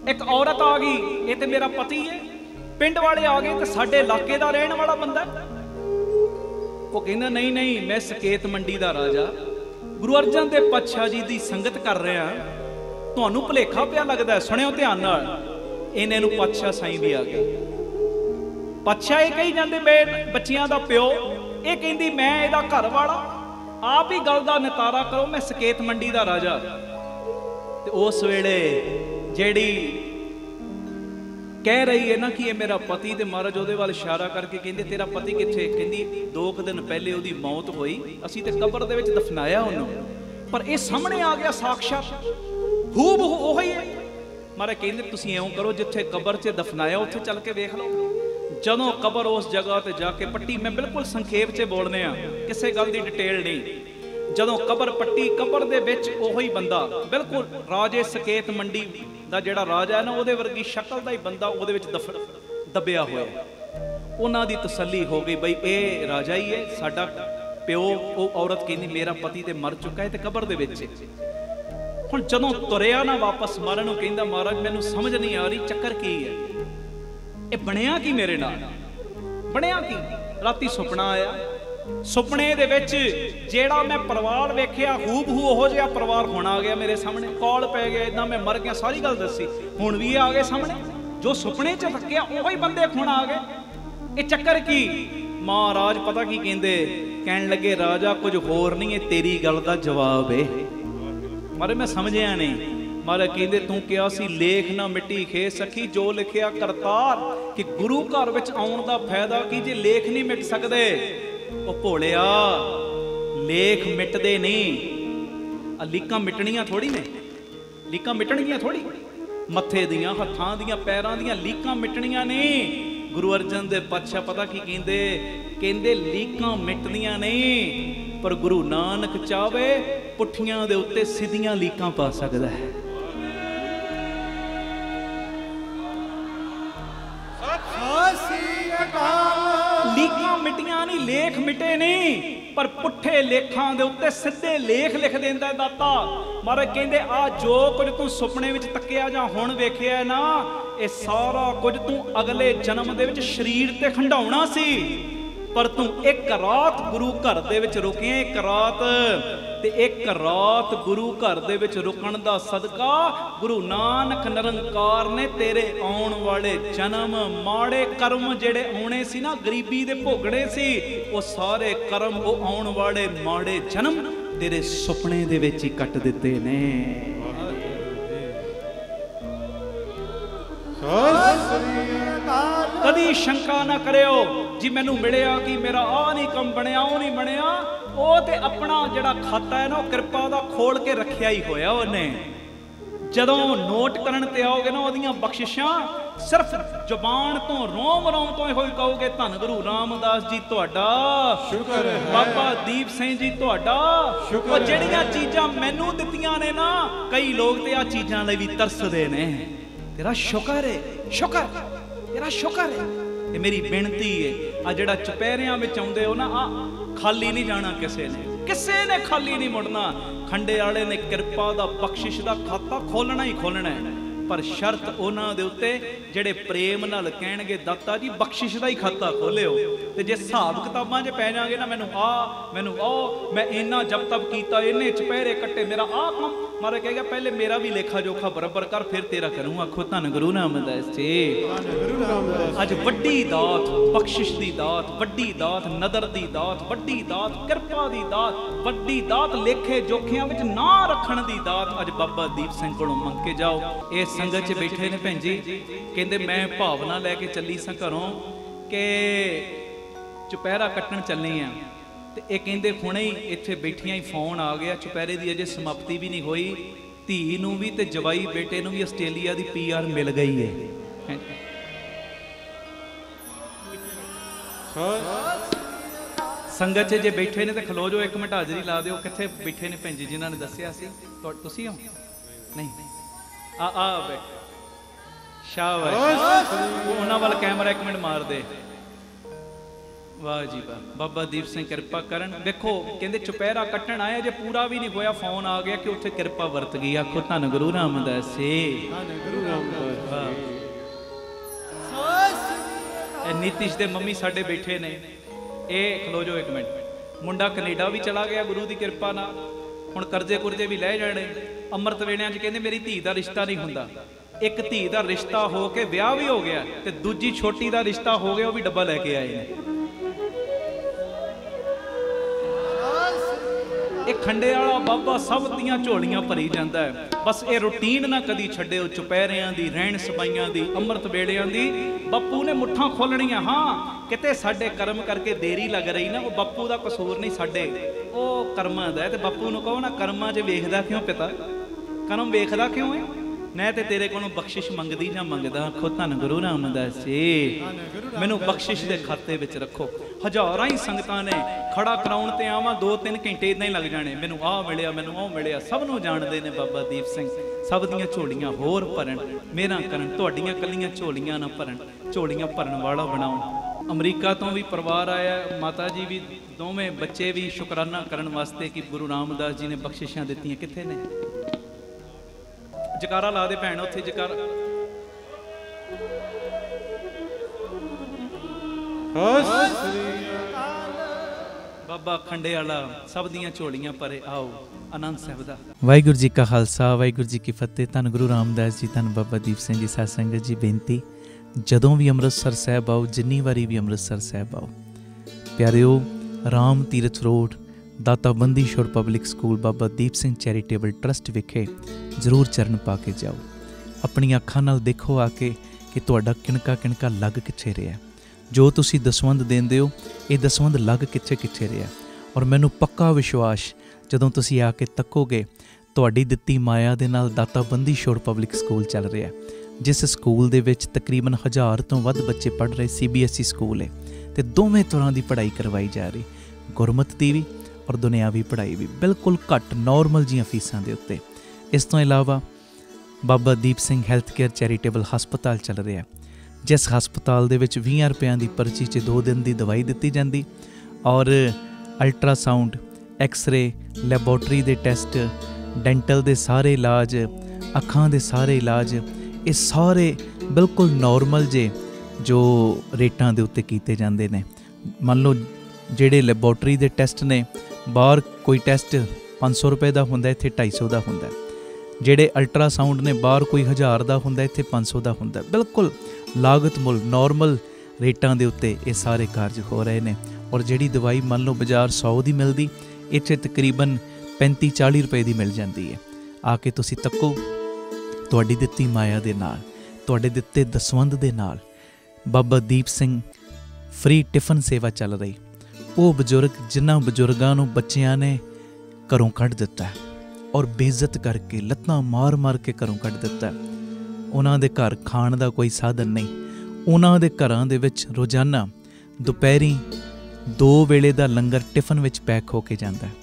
ਇੱਕ ਔਰਤ ਆ ਗਈ, ਇਹ ਤੇ ਮੇਰਾ ਪਤੀ ਹੈ। ਪਿੰਡ ਵਾਲੇ ਆ ਗਏ ਤੇ ਸਾਡੇ ਇਲਾਕੇ ਦਾ ਰਹਿਣ ਵਾਲਾ ਬੰਦਾ। ਉਹ ਕਹਿੰਦਾ ਨਹੀਂ ਨਹੀਂ, ਮੈਂ ਸਕੇਤ ਮੰਡੀ ਦਾ ਰਾਜਾ ਗੁਰੂ ਅਰਜਨ ਦੇਵ ਪਾਤਸ਼ਾਹ ਜੀ ਦੀ ਸੰਗਤ ਕਰ ਰਿਹਾ, ਤੁਹਾਨੂੰ ਭੁਲੇਖਾ ਪਿਆ ਲੱਗਦਾ। ਸੁਣਿਓ ਧਿਆਨ ਨਾਲ। ਇਹਨੇ ਨੂੰ ਪਾਤਸ਼ਾਹ ਸਾਈਂ ਵੀ ਆ ਗਏ। ਪਾਤਸ਼ਾਹ ਇਹ ਕਹੀ ਜਾਂਦੇ ਬੱਚਿਆਂ ਦਾ ਪਿਓ, ਇਹ ਕਹਿੰਦੀ ਮੈਂ ਇਹਦਾ ਘਰ ਵਾਲਾ, ਆਪ ਹੀ ਗੱਲ ਦਾ ਨਿਤਾਰਾ ਕਰੋ, ਮੈਂ ਸਕੇਤ ਮੰਡੀ ਦਾ ਰਾਜਾ। ਤੇ ਉਸ ਵੇਲੇ ਜਿਹੜੀ ਕਹਿ ਰਹੀ ਹੈ ਨਾ ਕਿ ਇਹ ਮੇਰਾ ਪਤੀ, ਤੇ ਮਹਾਰਾਜ ਉਹਦੇ ਵੱਲ ਇਸ਼ਾਰਾ ਕਰਕੇ ਕਹਿੰਦੇ ਤੇਰਾ ਪਤੀ ਕਿੱਥੇ? ਕਹਿੰਦੀ 2 ਦਿਨ ਪਹਿਲੇ ਉਹਦੀ ਮੌਤ ਹੋਈ, ਅਸੀਂ ਤੇ ਕਬਰ ਦੇ ਵਿੱਚ ਦਫਨਾਇਆ ਉਹਨੂੰ, ਪਰ ਇਹ ਸਾਹਮਣੇ ਆ ਗਿਆ ਸਾਖਸ਼ਾਤ, ਹੂ ਬਹੂ ਉਹੀ ਹੈ। ਮਹਾਰਾਜ ਕਹਿੰਦੇ ਤੁਸੀਂ ਇਉਂ ਕਰੋ, ਜਿੱਥੇ ਕਬਰ 'ਚ ਦਫਨਾਇਆ ਉੱਥੇ ਚੱਲ ਕੇ ਵੇਖ ਲਓ। ਜਦੋਂ ਕਬਰ ਉਸ ਜਗ੍ਹਾ ਤੇ ਜਾ ਕੇ ਪੱਟੀ, ਮੈਂ ਬਿਲਕੁਲ ਸੰਖੇਪ 'ਚ ਬੋਲਨੇ ਆ, ਕਿਸੇ ਗੱਲ ਦੀ ਡਿਟੇਲ ਨਹੀਂ। ਜਦੋਂ ਕਬਰ ਪੱਟੀ, ਕਬਰ ਦੇ ਵਿੱਚ ਉਹੀ ਬੰਦਾ, ਬਿਲਕੁਲ ਰਾਜੇ ਸਕੇਤ ਮੰਡੀ ਦਾ ਜਿਹੜਾ ਰਾਜਾ ਹੈ ਨਾ, ਉਹਦੇ ਵਰਗੀ ਸ਼ਕਲ ਦਾ ਹੀ ਬੰਦਾ ਉਹਦੇ ਵਿੱਚ ਦੱਬਿਆ ਹੋਇਆ। ਉਹਨਾਂ ਦੀ ਤਸੱਲੀ ਹੋ ਗਈ, ਬਈ ਇਹ ਰਾਜਾ ਹੀ ਹੈ ਸਾਡਾ ਪਿਓ। ਉਹ ਔਰਤ ਕਹਿੰਦੀ ਮੇਰਾ ਪਤੀ ਤੇ ਮਰ ਚੁੱਕਾ ਹੈ ਤੇ ਕਬਰ ਦੇ ਵਿੱਚ। ਹੁਣ ਜਦੋਂ ਤੁਰਿਆ ਨਾ ਵਾਪਸ ਮਰਨ ਨੂੰ, ਕਹਿੰਦਾ ਮਹਾਰਾਜ ਮੈਨੂੰ ਸਮਝ ਨਹੀਂ ਆ ਰਹੀ ਚੱਕਰ ਕੀ ਹੈ, ਇਹ ਬਣਿਆ ਕੀ ਮੇਰੇ ਨਾਲ, ਬਣਿਆ ਕੀ? ਰਾਤੀ ਸੁਪਨਾ ਆਇਆ, ਸੁਪਨੇ ਦੇ ਵਿੱਚ ਜਿਹੜਾ ਮੈਂ ਪਰਿਵਾਰ ਵੇਖਿਆ ਹੂ ਬਹੂ ਉਹੋ ਜਿਹਾ ਪਰਿਵਾਰ ਹੁਣ ਆ ਗਿਆ ਮੇਰੇ ਸਾਹਮਣੇ, ਕੌਲ ਪੈ ਗਿਆ, ਇਦਾਂ ਮੈਂ ਮਰ ਗਿਆ, ਸਾਰੀ ਗੱਲ ਦੱਸੀ। ਹੁਣ ਵੀ ਆ ਗਏ ਸਾਹਮਣੇ, ਜੋ ਸੁਪਨੇ 'ਚ ਰੱਖਿਆ ਉਹੀ ਬੰਦੇ ਹੁਣ ਆ ਗਏ। ਇਹ ਚੱਕਰ ਕੀ? ਮਹਾਰਾਜ ਪਤਾ ਕੀ ਕਹਿੰਦੇ? ਕਹਿਣ ਲੱਗੇ ਰਾਜਾ ਕੁਝ ਹੋਰ ਨਹੀਂ, ਇਹ ਤੇਰੀ ਗੱਲ ਦਾ ਜਵਾਬ ਏ। ਮਾਰੇ ਮੈਂ ਸਮਝਿਆ ਨਹੀਂ। ਮਹਾਰਾਜ ਕਹਿੰਦੇ ਤੂੰ ਕਿਹਾ ਸੀ ਲੇਖ ਨਾ ਮਿੱਟੀ ਖੇ ਸਖੀ, ਜੋ ਲਿਖਿਆ ਕਰਤਾਰ, ਕਿ ਗੁਰੂ ਘਰ ਵਿੱਚ ਆਉਣ ਦਾ ਫਾਇਦਾ ਕੀ ਜੇ ਲੇਖ ਨਹੀਂ ਮਿਟ ਸਕਦੇ। ਉਹ ਭੋਲਿਆ, ਲੇਖ ਮਿਟਦੇ ਨਹੀਂ, ਆ ਲੀਕਾਂ ਮਿਟਣੀਆਂ ਥੋੜੀ ਨੇ, ਲੀਕਾਂ ਮਿਟਣਗੀਆਂ ਥੋੜੀ, ਮੱਥੇ ਦੀਆਂ, ਹੱਥਾਂ ਦੀਆਂ, ਪੈਰਾਂ ਦੀਆਂ ਲੀਕਾਂ ਮਿਟਣੀਆਂ ਨਹੀਂ। ਗੁਰੂ ਅਰਜਨ ਦੇਵ ਪਾਤਸ਼ਾਹ ਪਤਾ ਕੀ ਕਹਿੰਦੇ? ਕਹਿੰਦੇ ਲੀਕਾਂ ਮਿਟਦੀਆਂ ਨਹੀਂ, ਪਰ ਗੁਰੂ ਨਾਨਕ ਚਾਵੇ ਪੁੱਠੀਆਂ ਦੇ ਉੱਤੇ ਸਿੱਧੀਆਂ ਲੀਕਾਂ ਪਾ ਸਕਦਾ ਹੈ। ਲੀਕਾਂ ਮਿਟੀਆਂ ਨਹੀਂ, ਲੇਖ ਮਿਟੇ ਨਹੀਂ, ਪਰ ਪੁੱਠੇ ਲੇਖਾਂ ਦੇ ਉੱਤੇ ਸਿੱਧੇ ਲੇਖ ਲਿਖ ਦਿੰਦਾ ਦਾਤਾ। ਮਹਾਰਾਜ ਕਹਿੰਦੇ ਆ ਜੋ ਕੁਝ ਤੂੰ ਸੁਪਨੇ ਵਿੱਚ ਤੱਕਿਆ ਜਾਂ ਹੁਣ ਵੇਖਿਆ ਨਾ, ਇਹ ਸਾਰਾ ਕੁਝ ਤੂੰ ਅਗਲੇ ਜਨਮ ਦੇ ਵਿੱਚ ਸਰੀਰ ਤੇ ਖੰਡਾਉਣਾ ਸੀ, ਪਰ ਤੂੰ ਇੱਕ ਰਾਤ ਗੁਰੂ ਘਰ ਦੇ ਵਿੱਚ ਰੁਕਿਆ, ਇੱਕ ਰਾਤ। ਤੇ ਇੱਕ ਰਾਤ ਗੁਰੂ ਘਰ ਦੇ ਵਿੱਚ ਰੁਕਣ ਦਾ ਸਦਕਾ ਗੁਰੂ ਨਾਨਕ ਨਿਰੰਕਾਰ ਨੇ ਤੇਰੇ ਆਉਣ ਵਾਲੇ ਜਨਮ, ਮਾੜੇ ਕਰਮ ਜਿਹੜੇ ਆਉਣੇ ਸੀ ਨਾ, ਗਰੀਬੀ ਦੇ ਭੋਗਣੇ ਸੀ, ਉਹ ਸਾਰੇ ਕਰਮ, ਉਹ ਆਉਣ ਵਾਲੇ ਮਾੜੇ ਜਨਮ ਤੇਰੇ ਸੁਪਨੇ ਦੇ ਵਿੱਚ ਹੀ ਕੱਟ ਦਿੱਤੇ ਨੇ। ਕਦੀ ਸ਼ੰਕਾ ਨਾ ਕਰਿਓ ਜੀ ਮੈਨੂੰ ਮਿਲਿਆ ਕਿ ਮੇਰਾ ਆਹ ਨਹੀਂ ਕੰਮ ਬਣਿਆ, ਉਹ ਨਹੀਂ ਬਣਿਆ। ਉਹ ਤੇ ਆਪਣਾ ਜਿਹੜਾ ਖਾਤਾ ਹੈ ਨਾ, ਉਹ ਕਿਰਪਾ ਦਾ ਖੋਲ ਕੇ ਰੱਖਿਆ ਹੀ ਹੋਇਆ ਉਹਨੇ। ਜਦੋਂ ਨੋਟ ਕਰਨ ਤੇ ਆਓਗੇ ਨਾ ਉਹਦੀਆਂ ਬਖਸ਼ਿਸ਼ਾਂ, ਸਿਰਫ ਜ਼ੁਬਾਨ ਤੋਂ, ਰੋਮ ਰੋਮ ਤੋਂ ਇਹੋ ਹੀ ਕਹੋਗੇ ਧੰਨ ਗੁਰੂ ਰਾਮਦਾਸ ਜੀ ਤੁਹਾਡਾ ਸ਼ੁਕਰ ਹੈ, ਬਾਬਾ ਦੀਪ ਸਿੰਘ ਜੀ ਤੁਹਾਡਾ ਸ਼ੁਕਰ। ਉਹ ਜਿਹੜੀਆਂ ਚੀਜ਼ਾਂ ਮੈਨੂੰ ਦਿੱਤੀਆਂ ਨੇ ਨਾ, ਕਈ ਲੋਕ ਤੇ ਆ ਚੀਜ਼ਾਂ ਲਈ ਵੀ ਤਰਸਦੇ ਨੇ। ਤੇਰਾ ਸ਼ੁਕਰ ਹੈ, ਸ਼ੁਕਰ, ਤੇਰਾ ਸ਼ੁਕਰ ਹੈ। ਇਹ ਮੇਰੀ ਬੇਨਤੀ ਹੈ, ਆ ਜਿਹੜਾ ਚੁਪਹਿਰਿਆਂ ਵਿੱਚ ਆਉਂਦੇ ਹੋ ਨਾ, ਆ ਖਾਲੀ ਨਹੀਂ ਜਾਣਾ ਕਿਸੇ ਨੇ, ਕਿਸੇ ਨੇ ਖਾਲੀ ਨਹੀਂ ਮੁੜਨਾ। ਖੰਡੇ ਵਾਲੇ ਨੇ ਕਿਰਪਾ ਦਾ, ਬਖਸ਼ਿਸ਼ ਦਾ ਖਾਤਾ ਖੋਲਣਾ ਹੀ ਖੋਲਣਾ ਹੈ, ਪਰ ਸ਼ਰਤ ਉਹਨਾਂ ਦੇ ਉੱਤੇ ਜਿਹੜੇ ਪ੍ਰੇਮ ਨਾਲ ਕਹਿਣਗੇ ਦਾਤਾ ਜੀ ਬਖਸ਼ਿਸ਼ ਦਾ ਹੀ ਖਾਤਾ ਖੋਲਿਓ। ਤੇ ਜੇ ਹਿਸਾਬ ਕਿਤਾਬਾਂ 'ਚ ਪੈ ਜਾਗੇ ਨਾ, ਮੈਨੂੰ ਆ, ਮੈਨੂੰ ਉਹ, ਮੈਂ ਇੰਨਾ ਜਪ ਤਪ ਕੀਤਾ, ਇੰਨੇ ਚੁਪਹਿਰੇ ਕੱਟੇ, ਮੇਰਾ ਆਹ ਕੰਮ, ਮਾਰੇ ਕਹੇਗਾ ਪਹਿਲੇ ਮੇਰਾ ਵੀ ਲੇਖਾ ਜੋਖਾ ਬਰਾਬਰ ਕਰ, ਫਿਰ ਤੇਰਾ ਕਰੂੰ। ਆਖੋ ਧੰਨ ਗੁਰੂ ਰਾਮਦਾਸ ਜੀ। ਅੱਜ ਵੱਡੀ ਦਾਤ, ਬਖਸ਼ਿਸ਼ ਦੀ ਦਾਤ, ਵੱਡੀ ਦਾਤ, ਨਦਰ ਦੀ ਦਾਤ, ਵੱਡੀ ਦਾਤ, ਕਿਰਪਾ ਦੀ ਦਾਤ, ਵੱਡੀ ਦਾਤ, ਲੇਖੇ ਜੋਖਿਆਂ ਵਿੱਚ ਨਾ ਰੱਖਣ ਦੀ ਦਾਤ ਅੱਜ ਬਾਬਾ ਦੀਪ ਸਿੰਘ ਕੋਲੋਂ ਮੰਗ ਕੇ ਜਾਓ। ਇਹ ਸੰਗਤ 'ਚ ਬੈਠੇ ਨੇ ਭੈਣ ਜੀ, ਕਹਿੰਦੇ ਮੈਂ ਭਾਵਨਾ ਲੈ ਕੇ ਚੱਲੀ ਸਾਂ ਘਰੋਂ ਕਿ ਚੁਪਹਿਰਾ ਕੱਟਣ ਚੱਲੇ ਆ, ਤੇ ਇਹ ਕਹਿੰਦੇ ਹੁਣੇ ਹੀ ਇੱਥੇ ਬੈਠੀਆਂ ਹੀ ਫੋਨ ਆ ਗਿਆ, ਚੁਪਹਿਰੇ ਦੀ ਅਜੇ ਸਮਾਪਤੀ ਵੀ ਨਹੀਂ ਹੋਈ, ਧੀ ਨੂੰ ਵੀ ਤੇ ਜਵਾਈ ਬੇਟੇ ਨੂੰ ਵੀ ਆਸਟ੍ਰੇਲੀਆ ਦੀ PR ਮਿਲ ਗਈ ਹੈ। ਸੰਗਤ 'ਚ ਜੇ ਬੈਠੇ ਨੇ ਤੇ ਖਲੋ ਜਾਓ, 1 ਮਿੰਟ ਹਾਜ਼ਰੀ ਲਾ ਦਿਓ। ਕਿੱਥੇ ਬੈਠੇ ਨੇ ਭੈਣ ਜੀ ਜਿਨ੍ਹਾਂ ਨੇ ਦੱਸਿਆ ਸੀ? ਤੁਸੀਂ ਹੋ? ਨਹੀਂ, ਆ ਬੈਠ, ਸ਼ਾਬਾਸ਼। ਉਹਨਾਂ ਵੱਲ ਕੈਮਰਾ 1 ਮਿੰਟ ਮਾਰ ਦੇ। वाह जी वाह, बाबा दीप सिंह किरपा करन। देखो कहते चुपहरा कट्टण आया, जे पूरा भी नहीं होया फोन आ गया कि उत्थे किरपा वरत गई। आखो धन गुरु रामदास जी, ਧੰਨ ਗੁਰੂ ਰਾਮਦਾਸ वाह। नीतीश दे मम्मी साडे बैठे ने, ये खलो जो एक मिनट, मुंडा कनेडा भी चला गया गुरु की किरपा नाल, हुण करजे कुरजे भी लै जाने। अमृत वेलियां च कहंदे मेरी धी दा रिश्ता नहीं हुंदा, एक धी दा रिश्ता हो के विआह भी हो गया ते दूजी छोटी दा रिश्ता हो गया, वो भी डब्बा लैके आए ने। ਇਹ ਖੰਡੇ ਵਾਲਾ ਬਾਬਾ ਸਭ ਦੀਆਂ ਝੋਲੀਆਂ ਭਰੀ ਜਾਂਦਾ ਹੈ। ਬਸ ਇਹ ਰੂਟੀਨ ਨਾ ਕਦੀ ਛੱਡਿਓ, ਚੁਪਹਿਰਿਆਂ ਦੀ, ਰਹਿਣ ਸਬਾਈਆਂ ਦੀ, ਅੰਮ੍ਰਿਤ ਵੇਲਿਆਂ ਦੀ। ਬਾਪੂ ਨੇ ਮੁੱਠਾਂ ਖੋਲਣੀਆਂ। ਹਾਂ ਕਿਤੇ ਸਾਡੇ ਕਰਮ ਕਰਕੇ ਦੇਰੀ ਲੱਗ ਰਹੀ ਨਾ, ਉਹ ਬਾਪੂ ਦਾ ਕਸੂਰ ਨਹੀਂ, ਸਾਡੇ ਉਹ ਕਰਮਾਂ ਦਾ। ਤੇ ਬਾਪੂ ਨੂੰ ਕਹੋ ਨਾ, ਕਰਮਾਂ 'ਚ ਵੇਖਦਾ ਕਿਉਂ ਪਿਤਾ, ਕਰਮ ਵੇਖਦਾ ਕਿਉਂ ਹੈ? मैं तो तेरे को बख्शिश मंगदी ਜਾਂ मंगदा। आखो धन गुरु रामदास जी, मैनू बख्शिश के खाते में रखो। हज़ारां ही संगतां ने खड़ा कराउण ते आवां 2-3 घंटे इदां ही लग जाने, मैनू आ मिलिया, मैनू ओ मिलिया। सब नूं जाणदे ने बाबा दीप सिंह, सब दीयां झोलियां होर भरन, मेरा करन, तुहाडीआं कल्लियां झोलियां ना भरन, झोलियां भरन वाला बनाउण। अमरीका तो भी परिवार आया, माता जी भी, दोवें बच्चे भी शुकराना करन वास्ते कि गुरु रामदास जी ने बख्शिशां दित्तियां। कित्थे ने? जकारा ला दे भैन, उत्थे जकारा। बाबा खंडे वाला सब दियां झोलियां भरे। आओ आनंद साहब दा। वाहिगुरू जी का खालसा, वाहिगुरू जी की फतेह। धन गुरु रामदास जी, धन बाबा दीप सिंह जी। साध संगत जी बेनती, जदों भी अमृतसर साहब आओ, जिन्नी वारी भी अमृतसर साहब आओ, प्यारिओ राम तीरथ रोड दाता बंदी छोड़ पब्लिक स्कूल बाबा दीप सिंह चैरिटेबल ट्रस्ट विखे जरूर चरण पा के जाओ। अपनी अखां नाल देखो आके कि तुहाडा किणका किणका लग कित्थे रिहा, जो तुसी दसवंध देंदे हो ये दसवंध लग कित्थे कित्थे रिहा। और मैनूं पक्का विश्वास, जदों तुसी आके तकोगे, तुहाडी दित्ती माया दे नाल दाता बंदी छोड़ पब्लिक स्कूल चल रहा, जिस स्कूल दे विच तकरीबन 1000 तो वध बच्चे पढ़ रहे। CBSE स्कूल है ते दोवें तरह की पढ़ाई करवाई जा रही, गुरमत दी भी और दुनियावी पढ़ाई भी, बिल्कुल घट नॉर्मल जियां फीसां दे उत्ते। इस तो इलावा बाबा Deep Singh health care charitable हस्पताल चल रहा, जिस हस्पताल दे विच 20 रुपया की पर्ची 'च 2 दिन की दवाई दी जाती और अल्ट्रासाउंड, एक्सरे, लैबोरेटरी के टेस्ट, डेंटल के सारे इलाज, अखां के सारे इलाज, ये सारे बिल्कुल नॉर्मल जे जो रेटां दे उत्ते कीते जांदे ने। मान लो जिहड़े लैबोरेटरी के टेस्ट ने, बाहर कोई टेस्ट 500 रुपए का हुंदा, इत्थे 250 का हुंदा। जिहड़े अल्ट्रासाउंड ने बाहर कोई 1000 का हुंदा, इत्थे 500 का हुंदा। बिल्कुल लागत मुल नॉर्मल रेटां दे उत्ते ये सारे कार्य हो रहे हैं। और जिहड़ी दवाई मान लो बाजार 100 की मिलती, इत्थे तकरीबन 35-40 रुपए की मिल जाती है। आके तुसी तक्को, तुहाडी दित्ती माया दे नाल, तुहाडे दित्ते दसवंध दे नाल बाबा दीप सिंह फ्री टिफन सेवा चल रही। वो बजुर्ग जिन्हां बजुर्गां नूं बच्चियां ने घरों कढ़ दिता है और बेइज्जत करके लत्तां मार मार के घरों कढ़ दिता है। उन्हां दे घर खाण दा कोई साधन नहीं, उन्हां दे घरां दे विच रोज़ाना दुपहरी 2 वेले दा लंगर टिफन विच पैक हो के जांदा है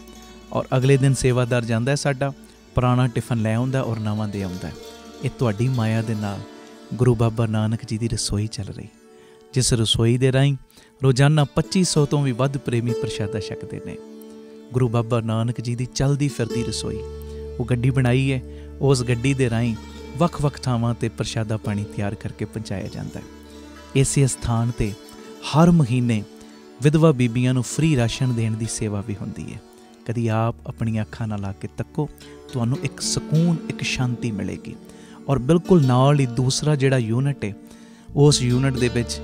और अगले दिन सेवादार जांदा है साडा, पुराना टिफन लै आउंदा और नवां दे आउंदा है। ये तुहाडी माया दे नाल गुरु बाबा नानक जी की रसोई चल रही, जिस रसोई दे राहीं रोज़ाना 2500 तो भी वध प्रेमी प्रशादा छकदे ने। गुरु बाबा नानक जी की चलदी फिरदी रसोई, वो गड्डी बनाई है, उस गड्डी दे राहीं वख-वख थावां ते प्रशादा पानी तैयार करके पहुँचाया जाता है। इसे स्थान ते हर महीने विधवा बीबियां नूं फ्री राशन देण दी सेवा भी हुंदी है। कदी आप अपनी अखां नाल आके तक्को, तुहानूं एक सकून, एक शांति मिलेगी। और बिल्कुल नाल ही दूसरा जिहड़ा यूनिट है, उस यूनिट दे विच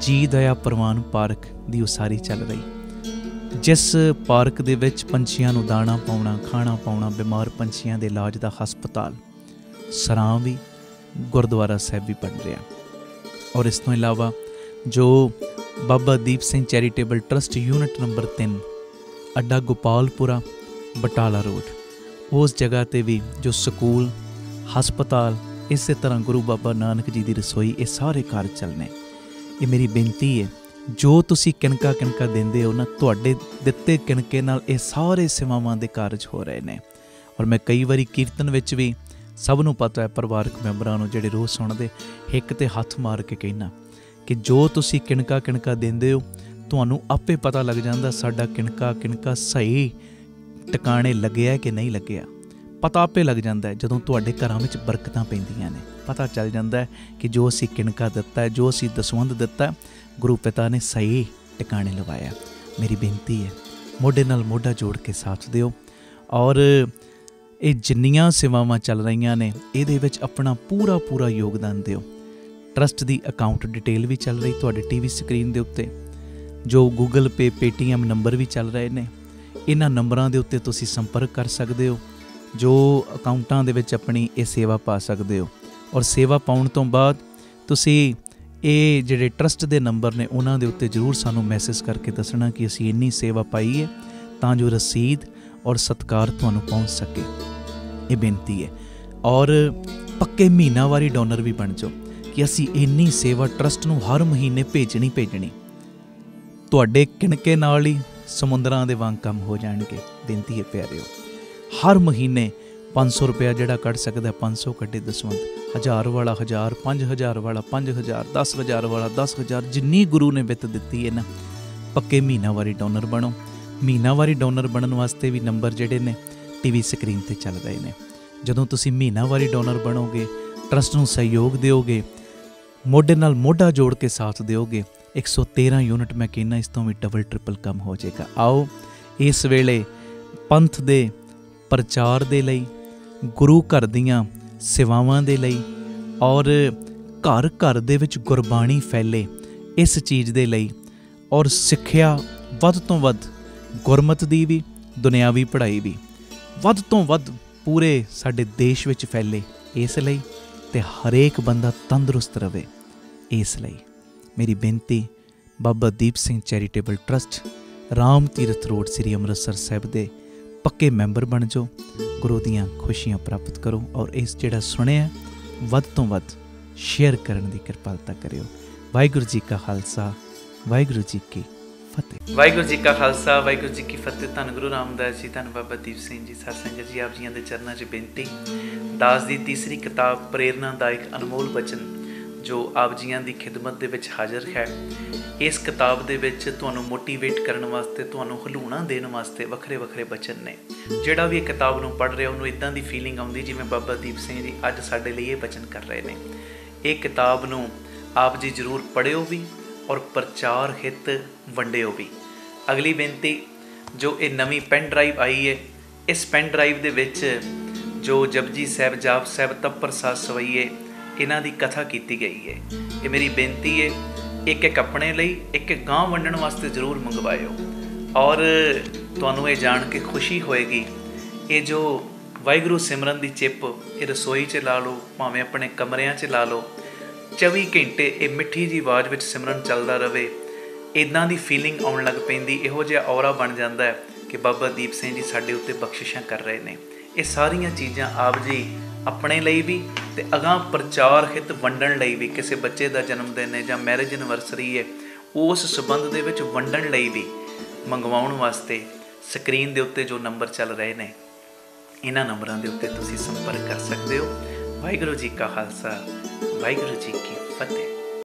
जी दया परवान पार्क दी उसारी चल रही, जिस पार्क दे विच पंछियां नूं दाना पाउणा, खाना पाउणा, बीमार पंछियां दे इलाज दा हस्पताल, सरां भी, गुरुद्वारा साहिब भी बन रहा। और इस तो इलावा जो Baba Deep Singh charitable trust unit number 3 अड्डा गोपालपुरा बटाला रोड, उस जगह ते भी जो स्कूल, हस्पताल, इस तरह गुरु बाबा नानक जी की रसोई, ये सारे कार्य चलने। ये मेरी बेनती है, जो तुसी किणका किणका देंदे हो ना, तुहाडे दित्ते किणके नाल ये सारे सेवावां दे कारज हो रहे हैं। और मैं कई बारी कीर्तन विच भी सब नूं पता है, परिवारक मैंबरां नूं जिहड़े रोज़ सुणदे, हिक ते हत्थ मार के कहना कि जो तुसी किणका किणका देंदे हो, ਤੁਹਾਨੂੰ ਆਪੇ ਪਤਾ ਲੱਗ ਜਾਂਦਾ ਸਾਡਾ ਕਿਣਕਾ ਕਿਣਕਾ ਸਹੀ ਟਿਕਾਣੇ ਲੱਗਿਆ ਕਿ ਨਹੀਂ ਲੱਗਿਆ। ਪਤਾ ਆਪੇ ਲੱਗ ਜਾਂਦਾ ਹੈ ਜਦੋਂ ਤੁਹਾਡੇ ਘਰਾਂ ਵਿੱਚ ਬਰਕਤਾਂ ਪੈਂਦੀਆਂ ਨੇ। ਪਤਾ ਚੱਲ ਜਾਂਦਾ ਹੈ ਕਿ ਜੋ ਅਸੀਂ ਕਿਣਕਾ ਦਿੱਤਾ ਹੈ, ਜੋ ਅਸੀਂ ਦਸਵੰਧ ਦਿੱਤਾ, ਗੁਰੂ ਪਿਤਾ ਨੇ ਸਹੀ ਟਿਕਾਣੇ ਲਵਾਇਆ। ਮੇਰੀ ਬੇਨਤੀ ਹੈ ਮੋਢੇ ਨਾਲ ਮੋਢਾ ਜੋੜ ਕੇ ਸਾਥ ਦਿਓ, ਔਰ ਇਹ ਜਿੰਨੀਆਂ ਸੇਵਾਵਾਂ ਚੱਲ ਰਹੀਆਂ ਨੇ ਇਹਦੇ ਵਿੱਚ ਆਪਣਾ ਪੂਰਾ ਯੋਗਦਾਨ ਦਿਓ। ਟਰਸਟ ਦੀ ਅਕਾਊਂਟ ਡਿਟੇਲ ਵੀ ਚੱਲ ਰਹੀ ਤੁਹਾਡੇ ਟੀਵੀ ਸਕਰੀਨ ਦੇ ਉੱਤੇ, ਜੋ ਗੂਗਲ ਪੇ ਪੇਟੀਐਮ ਨੰਬਰ ਵੀ ਚੱਲ ਰਹੇ ਨੇ। ਇਹਨਾਂ ਨੰਬਰਾਂ ਦੇ ਉੱਤੇ ਤੁਸੀਂ ਸੰਪਰਕ ਕਰ ਸਕਦੇ ਹੋ, ਜੋ ਅਕਾਊਂਟਾਂ ਦੇ ਵਿੱਚ ਆਪਣੀ ਇਹ ਸੇਵਾ ਪਾ ਸਕਦੇ ਹੋ। ਔਰ ਸੇਵਾ ਪਾਉਣ ਤੋਂ ਬਾਅਦ ਤੁਸੀਂ ਇਹ ਜਿਹੜੇ ਟਰਸਟ ਦੇ ਨੰਬਰ ਨੇ ਉਹਨਾਂ ਦੇ ਉੱਤੇ ਜ਼ਰੂਰ ਸਾਨੂੰ ਮੈਸੇਜ ਕਰਕੇ ਦੱਸਣਾ ਕਿ ਅਸੀਂ ਇੰਨੀ ਸੇਵਾ ਪਾਈ ਹੈ, ਤਾਂ ਜੋ ਰਸੀਦ ਔਰ ਸਤਿਕਾਰ ਤੁਹਾਨੂੰ ਪਹੁੰਚ ਸਕੇ। ਇਹ ਬੇਨਤੀ ਹੈ। ਔਰ ਪੱਕੇ ਮਹੀਨਾਵਾਰੀ ਡੋਨਰ ਵੀ ਬਣ ਜਾਓ ਕਿ ਅਸੀਂ ਇੰਨੀ ਸੇਵਾ ਟਰਸਟ ਨੂੰ ਹਰ ਮਹੀਨੇ ਭੇਜਣੀ। ਤੁਹਾਡੇ ਕਿਣਕੇ ਨਾਲ ਹੀ ਸਮੁੰਦਰਾਂ ਦੇ ਵਾਂਗ ਕੰਮ ਹੋ ਜਾਣਗੇ। ਬੇਨਤੀ ਹੈ ਪਿਆਰਿਓ, ਹਰ ਮਹੀਨੇ 500 ਰੁਪਇਆ ਜਿਹੜਾ ਕੱਢ ਸਕਦਾ 500 ਕੱਢੇ ਦਸਵੰਧ, 1000 ਵਾਲਾ 1000, 5000 ਵਾਲਾ 5000, 10000 ਵਾਲਾ 10000, ਜਿੰਨੀ ਗੁਰੂ ਨੇ ਵਿੱਤ ਦਿੱਤੀ ਹੈ ਨਾ, ਪੱਕੇ ਮਹੀਨਾਵਾਰੀ ਡੋਨਰ ਬਣੋ। ਮਹੀਨਾਵਾਰੀ ਡੋਨਰ ਬਣਨ ਵਾਸਤੇ ਵੀ ਨੰਬਰ ਜਿਹੜੇ ਨੇ ਟੀਵੀ ਸਕਰੀਨ 'ਤੇ ਚੱਲ ਰਹੇ ਨੇ। ਜਦੋਂ ਤੁਸੀਂ ਮਹੀਨਾਵਾਰੀ ਡੋਨਰ ਬਣੋਗੇ, ਟਰਸਟ ਨੂੰ ਸਹਿਯੋਗ ਦਿਓਗੇ, ਮੋਢੇ ਨਾਲ ਮੋਢਾ ਜੋੜ ਕੇ ਸਾਥ ਦਿਓਗੇ, 113 ਯੂਨਿਟ ਮੈਂ ਕਹਿੰਦਾ ਇਸ ਤੋਂ ਵੀ ਡਬਲ ਟ੍ਰਿਪਲ ਕੰਮ ਹੋ ਜਾਏਗਾ। ਆਓ ਇਸ ਵੇਲੇ ਪੰਥ ਦੇ ਪ੍ਰਚਾਰ ਦੇ ਲਈ, ਗੁਰੂ ਘਰ ਦੀਆਂ ਸੇਵਾਵਾਂ ਦੇ ਲਈ, ਔਰ ਘਰ ਘਰ ਦੇ ਵਿੱਚ ਗੁਰਬਾਣੀ ਫੈਲੇ ਇਸ ਚੀਜ਼ ਦੇ ਲਈ, ਔਰ ਸਿੱਖਿਆ ਵੱਧ ਤੋਂ ਵੱਧ, ਗੁਰਮਤ ਦੀ ਵੀ ਦੁਨਿਆਵੀ ਪੜ੍ਹਾਈ ਵੀ ਵੱਧ ਤੋਂ ਵੱਧ ਪੂਰੇ ਸਾਡੇ ਦੇਸ਼ ਵਿੱਚ ਫੈਲੇ, ਇਸ ਲਈ, ਤੇ ਹਰੇਕ ਬੰਦਾ ਤੰਦਰੁਸਤ ਰਵੇ ਇਸ ਲਈ ਮੇਰੀ ਬੇਨਤੀ। Baba Deep Singh charitable trust, Ram Tirath road, ਸ੍ਰੀ ਅੰਮ੍ਰਿਤਸਰ ਸਾਹਿਬ ਦੇ ਪੱਕੇ ਮੈਂਬਰ ਬਣ ਜਾਓ, ਗੁਰੂ ਦੀਆਂ ਖੁਸ਼ੀਆਂ ਪ੍ਰਾਪਤ ਕਰੋ, ਔਰ ਇਸ ਜਿਹੜਾ ਸੁਣਿਆ ਵੱਧ ਤੋਂ ਵੱਧ ਸ਼ੇਅਰ ਕਰਨ ਦੀ ਕਿਰਪਾਲਤਾ ਕਰਿਓ। ਵਾਹਿਗੁਰੂ ਜੀ ਕਾ ਖਾਲਸਾ, ਵਾਹਿਗੁਰੂ ਜੀ ਕੀ ਫਤਿਹ। ਵਾਹਿਗੁਰੂ ਜੀ ਕਾ ਖਾਲਸਾ, ਵਾਹਿਗੁਰੂ ਜੀ ਕੀ ਫਤਿਹ। ਧੰਨ ਗੁਰੂ ਰਾਮਦਾਸ ਜੀ, ਧੰਨ ਬਾਬਾ ਦੀਪ ਸਿੰਘ ਜੀ। ਸਾਧ ਸੰਗਤ ਜੀ, ਆਪ ਜੀਆਂ ਦੇ ਚਰਨਾਂ 'ਚ ਬੇਨਤੀ। ਦਾਸ ਦੀ ਤੀਸਰੀ ਕਿਤਾਬ ਪ੍ਰੇਰਨਾਦਾਇਕ ਅਨਮੋਲ ਬਚਨ ਜੋ ਆਪ ਜੀਆਂ ਦੀ ਖਿਦਮਤ ਦੇ ਵਿੱਚ ਹਾਜ਼ਰ ਹੈ। ਇਸ ਕਿਤਾਬ ਦੇ ਵਿੱਚ ਤੁਹਾਨੂੰ ਮੋਟੀਵੇਟ ਕਰਨ ਵਾਸਤੇ, ਤੁਹਾਨੂੰ ਹਲੂਣਾ ਦੇਣ ਵਾਸਤੇ ਵੱਖਰੇ ਵੱਖਰੇ ਬਚਨ ਨੇ। ਜਿਹੜਾ ਵੀ ਇਹ ਕਿਤਾਬ ਨੂੰ ਪੜ੍ਹ ਰਿਹਾ ਉਹਨੂੰ ਇੱਦਾਂ ਦੀ ਫੀਲਿੰਗ ਆਉਂਦੀ ਜਿਵੇਂ ਬਾਬਾ ਦੀਪ ਸਿੰਘ ਜੀ ਅੱਜ ਸਾਡੇ ਲਈ ਇਹ ਬਚਨ ਕਰ ਰਹੇ ਨੇ। ਇਹ ਕਿਤਾਬ ਨੂੰ ਆਪ ਜੀ ਜ਼ਰੂਰ ਪੜ੍ਹਿਓ ਵੀ, ਔਰ ਪ੍ਰਚਾਰ ਹਿੱਤ ਵੰਡਿਓ ਵੀ। ਅਗਲੀ ਬੇਨਤੀ, ਜੋ ਇਹ ਨਵੀਂ ਪੈਨ ਡਰਾਈਵ ਆਈ ਹੈ, ਇਸ ਪੈਨ ਡਰਾਈਵ ਦੇ ਵਿੱਚ ਜੋ ਜਪਜੀ ਸਾਹਿਬ, ਜਾਪ ਸਾਹਿਬ, ਤਪ ਪ੍ਰਸਾਦ ਸਵਈਏ, ਇਹਨਾਂ ਦੀ ਕਥਾ ਕੀਤੀ ਗਈ ਹੈ। ਇਹ ਮੇਰੀ ਬੇਨਤੀ ਹੈ, ਇੱਕ ਆਪਣੇ ਲਈ, ਇੱਕ ਗਾਂ ਵੰਡਣ ਵਾਸਤੇ ਜ਼ਰੂਰ ਮੰਗਵਾਇਓ। ਔਰ ਤੁਹਾਨੂੰ ਇਹ ਜਾਣ ਕੇ ਖੁਸ਼ੀ ਹੋਏਗੀ, ਇਹ ਜੋ ਵਾਹਿਗੁਰੂ ਸਿਮਰਨ ਦੀ ਚਿੱਪ, ਇਹ ਰਸੋਈ 'ਚ ਲਾ ਲਓ, ਭਾਵੇਂ ਆਪਣੇ ਕਮਰਿਆਂ 'ਚ ਲਾ ਲਓ, 24 ਘੰਟੇ ਇਹ ਮਿੱਠੀ ਜਿਹੀ ਆਵਾਜ਼ ਵਿੱਚ ਸਿਮਰਨ ਚੱਲਦਾ ਰਹੇ। ਇੱਦਾਂ ਦੀ ਫੀਲਿੰਗ ਆਉਣ ਲੱਗ ਪੈਂਦੀ, ਇਹੋ ਜਿਹਾ ਔਰਾ ਬਣ ਜਾਂਦਾ ਹੈ ਕਿ ਬਾਬਾ ਦੀਪ ਸਿੰਘ ਜੀ ਸਾਡੇ ਉੱਤੇ ਬਖਸ਼ਿਸ਼ਾਂ ਕਰ ਰਹੇ ਨੇ। ਇਹ ਸਾਰੀਆਂ ਚੀਜ਼ਾਂ ਆਪ ਜੀ ਆਪਣੇ ਲਈ ਵੀ, ਅਤੇ ਅਗਾਂਹ ਪ੍ਰਚਾਰ ਹਿੱਤ ਵੰਡਣ ਲਈ ਵੀ, ਕਿਸੇ ਬੱਚੇ ਦਾ ਜਨਮ ਦਿਨ ਹੈ ਜਾਂ ਮੈਰਿਜ ਐਨਵਰਸਰੀ ਹੈ, ਉਸ ਸੰਬੰਧ ਦੇ ਵਿੱਚ ਵੰਡਣ ਲਈ ਵੀ ਮੰਗਵਾਉਣ ਵਾਸਤੇ ਸਕਰੀਨ ਦੇ ਉੱਤੇ ਜੋ ਨੰਬਰ ਚੱਲ ਰਹੇ ਨੇ, ਇਹਨਾਂ ਨੰਬਰਾਂ ਦੇ ਉੱਤੇ ਤੁਸੀਂ ਸੰਪਰਕ ਕਰ ਸਕਦੇ ਹੋ। ਵਾਹਿਗੁਰੂ ਜੀ ਕਾ ਖਾਲਸਾ, ਵਾਹਿਗੁਰੂ ਜੀ ਕੀ ਫਤਿਹ।